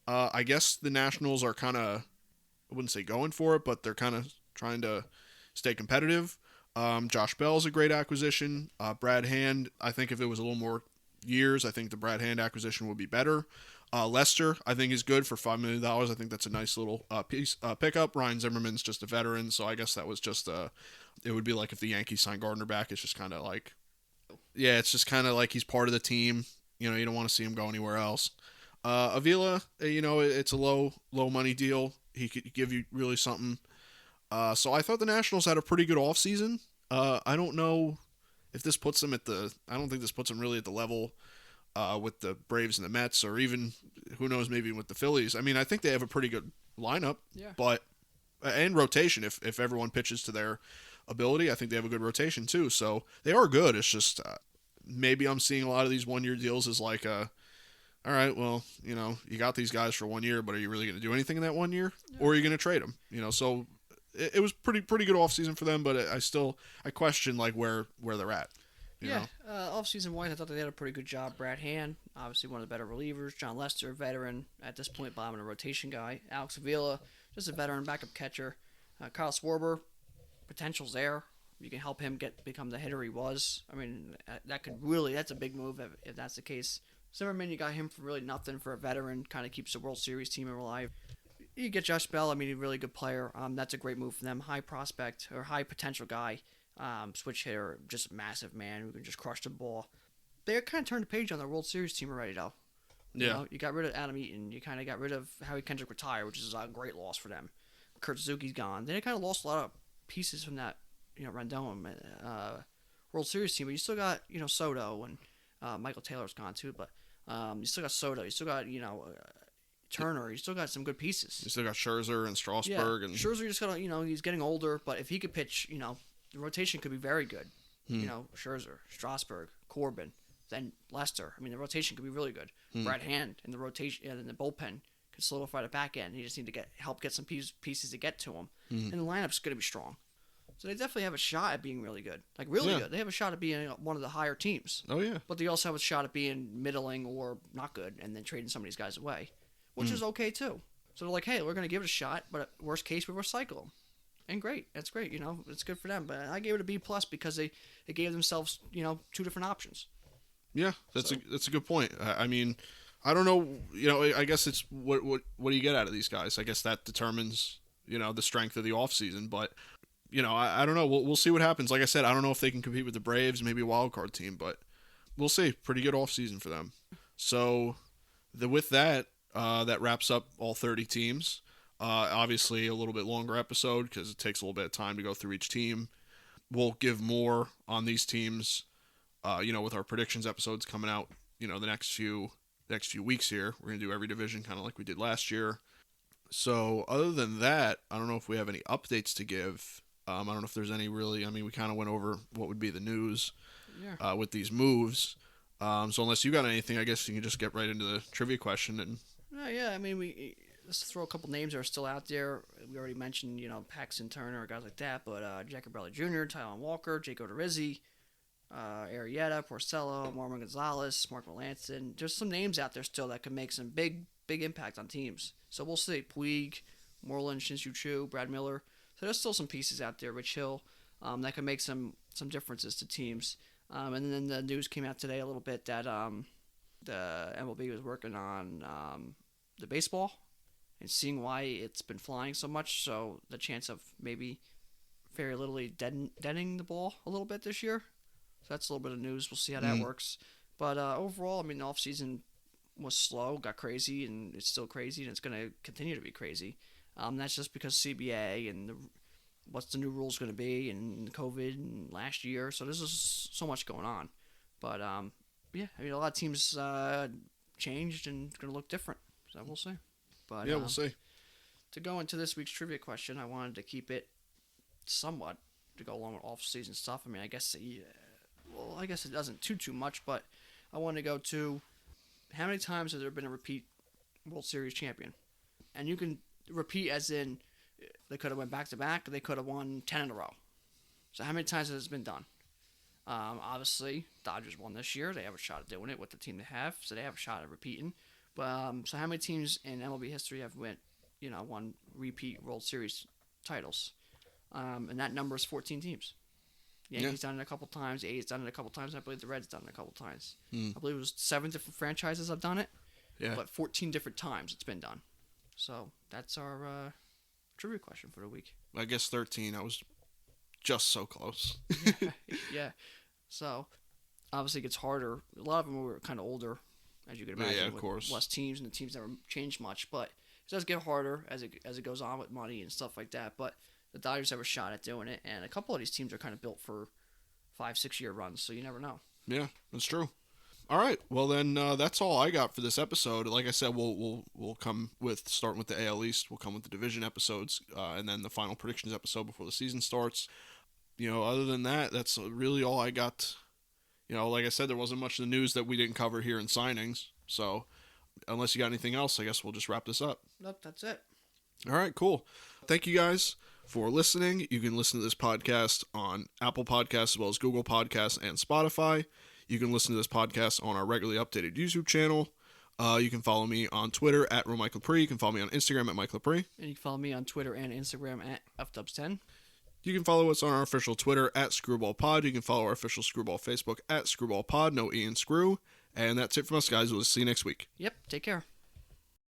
I guess the Nationals are kind of, I wouldn't say going for it, but they're kind of trying to stay competitive. Josh Bell's a great acquisition. Brad Hand, I think if it was a little more years, I think the Brad Hand acquisition would be better. Lester, I think, is good for $5 million. I think that's a nice little pickup. Ryan Zimmerman's just a veteran, so I guess that was just it would be like if the Yankees signed Gardner back. It's just kind of like, yeah, it's just kind of like he's part of the team. You don't want to see him go anywhere else. Avila, it's a low money deal. He could give you really something. So I thought the Nationals had a pretty good offseason. I don't know if this puts them I don't think this puts them really at the level with the Braves and the Mets, or even, who knows, maybe with the Phillies. I mean, I think they have a pretty good lineup, and rotation. If everyone pitches to their ability, I think they have a good rotation too. So they are good. It's just maybe I'm seeing a lot of these 1-year deals as like all right, well, you got these guys for 1 year, but are you really going to do anything in that 1 year, Yeah. or are you going to trade them? So it was pretty good offseason for them, but I question like where they're at. Yeah, off-season wise, I thought they did a pretty good job. Brad Hand, obviously one of the better relievers. John Lester, veteran at this point, bottom of the rotation guy. Alex Avila, just a veteran backup catcher. Kyle Schwarber, potential's there. You can help him become the hitter he was. I mean, that's a big move if that's the case. Zimmerman, you got him for really nothing for a veteran. Kind of keeps the World Series team alive. You get Josh Bell. I mean, a really good player. That's a great move for them. High prospect or high potential guy. Switch hitter, just a massive man who can just crush the ball. They kind of turned the page on their World Series team already, though. You got rid of Adam Eaton. You kind of got rid of Howie Kendrick retired, which is a great loss for them. Kurt Suzuki's gone. They kind of lost a lot of pieces from that, Rendon World Series team. But you still got, Soto and Michael Taylor's gone too. But you still got Soto. You still got, Turner. You still got some good pieces. You still got Scherzer and Strasburg. And Scherzer just got, he's getting older. But if he could pitch, the rotation could be very good. Scherzer, Strasburg, Corbin, then Lester. I mean, the rotation could be really good. Brad Hand in the rotation and in the bullpen could solidify the back end. You just need to help get some pieces to get to him. And the lineup's going to be strong. So they definitely have a shot at being really good. Like, really good. They have a shot at being one of the higher teams. Oh, yeah. But they also have a shot at being middling or not good and then trading some of these guys away, which is okay, too. So they're like, hey, we're going to give it a shot, but worst case, we recycle them. And great. That's great. It's good for them. But I gave it a B+ because they gave themselves, two different options. Yeah, that's a good point. I mean, I don't know. I guess it's what do you get out of these guys? I guess that determines, the strength of the offseason. But, I don't know. We'll see what happens. Like I said, I don't know if they can compete with the Braves, maybe a wild card team, but we'll see. Pretty good offseason for them. So with that, that wraps up all 30 teams. Obviously, a little bit longer episode because it takes a little bit of time to go through each team. We'll give more on these teams, with our predictions episodes coming out, the next few weeks here. We're going to do every division kind of like we did last year. So other than that, I don't know if we have any updates to give. I don't know if there's any really. I mean, we kind of went over what would be the news with these moves. So unless you got anything, I guess you can just get right into the trivia question. And I mean, let's throw a couple names that are still out there. We already mentioned, Paxton Turner, guys like that, but Jack Cabrera Jr., Taijuan Walker, Jake Odorizzi, Arrieta, Porcello, Marmon Gonzalez, Mark Melanson. There's some names out there still that could make some big impact on teams. So we'll see. Puig, Moreland, Shin-Soo Choo, Brad Miller. So there's still some pieces out there. Rich Hill, that could make some differences to teams. And then the news came out today a little bit that the MLB was working on the baseball and seeing why it's been flying so much. So the chance of maybe very literally deadening the ball a little bit this year. So that's a little bit of news. We'll see how that works. But overall, I mean, the offseason was slow, got crazy, and it's still crazy, and it's going to continue to be crazy. That's just because CBA and what's the new rules going to be, and COVID and last year. So there's just so much going on. But, I mean, a lot of teams changed and it's going to look different. So we'll see. But we'll see. To go into this week's trivia question, I wanted to keep it somewhat to go along with off-season stuff. I mean, I guess it doesn't too much, but I want to go to how many times has there been a repeat World Series champion? And you can repeat as in they could have went back-to-back, or they could have won 10 in a row. So how many times has this been done? Obviously, Dodgers won this year. They have a shot at doing it with the team they have, so they have a shot at repeating. But so how many teams in MLB history have won repeat World Series titles? And that number is 14 teams. Yankees done it a couple times. A's done it a couple times. I believe the Reds done it a couple times. I believe it was 7 different franchises have done it. Yeah. But 14 different times it's been done. So that's our trivia question for the week. I guess 13. I was just so close. Yeah. So obviously it gets harder. A lot of them were kind of older, as you can imagine. Yeah, of with course. Less teams, and the teams never changed much. But it does get harder as it goes on with money and stuff like that. But the Dodgers have a shot at doing it, and a couple of these teams are kind of built for 5-6 year runs, so you never know. Yeah, that's true. All right, well then that's all I got for this episode. Like I said, we'll come with starting with the AL East. We'll come with the division episodes, and then the final predictions episode before the season starts. Other than that, that's really all I got. Like I said, there wasn't much of the news that we didn't cover here in signings. So unless you got anything else, I guess we'll just wrap this up. Nope, that's it. All right, cool. Thank you guys for listening. You can listen to this podcast on Apple Podcasts as well as Google Podcasts and Spotify. You can listen to this podcast on our regularly updated YouTube channel. You can follow me on Twitter at @Lepre. You can follow me on Instagram at Mike Lepre. And you can follow me on Twitter and Instagram at FDubs10. You can follow us on our official Twitter at Screwball Pod. You can follow our official Screwball Facebook at Screwball Pod. No E in Screw. And that's it from us, guys. We'll see you next week. Yep, take care.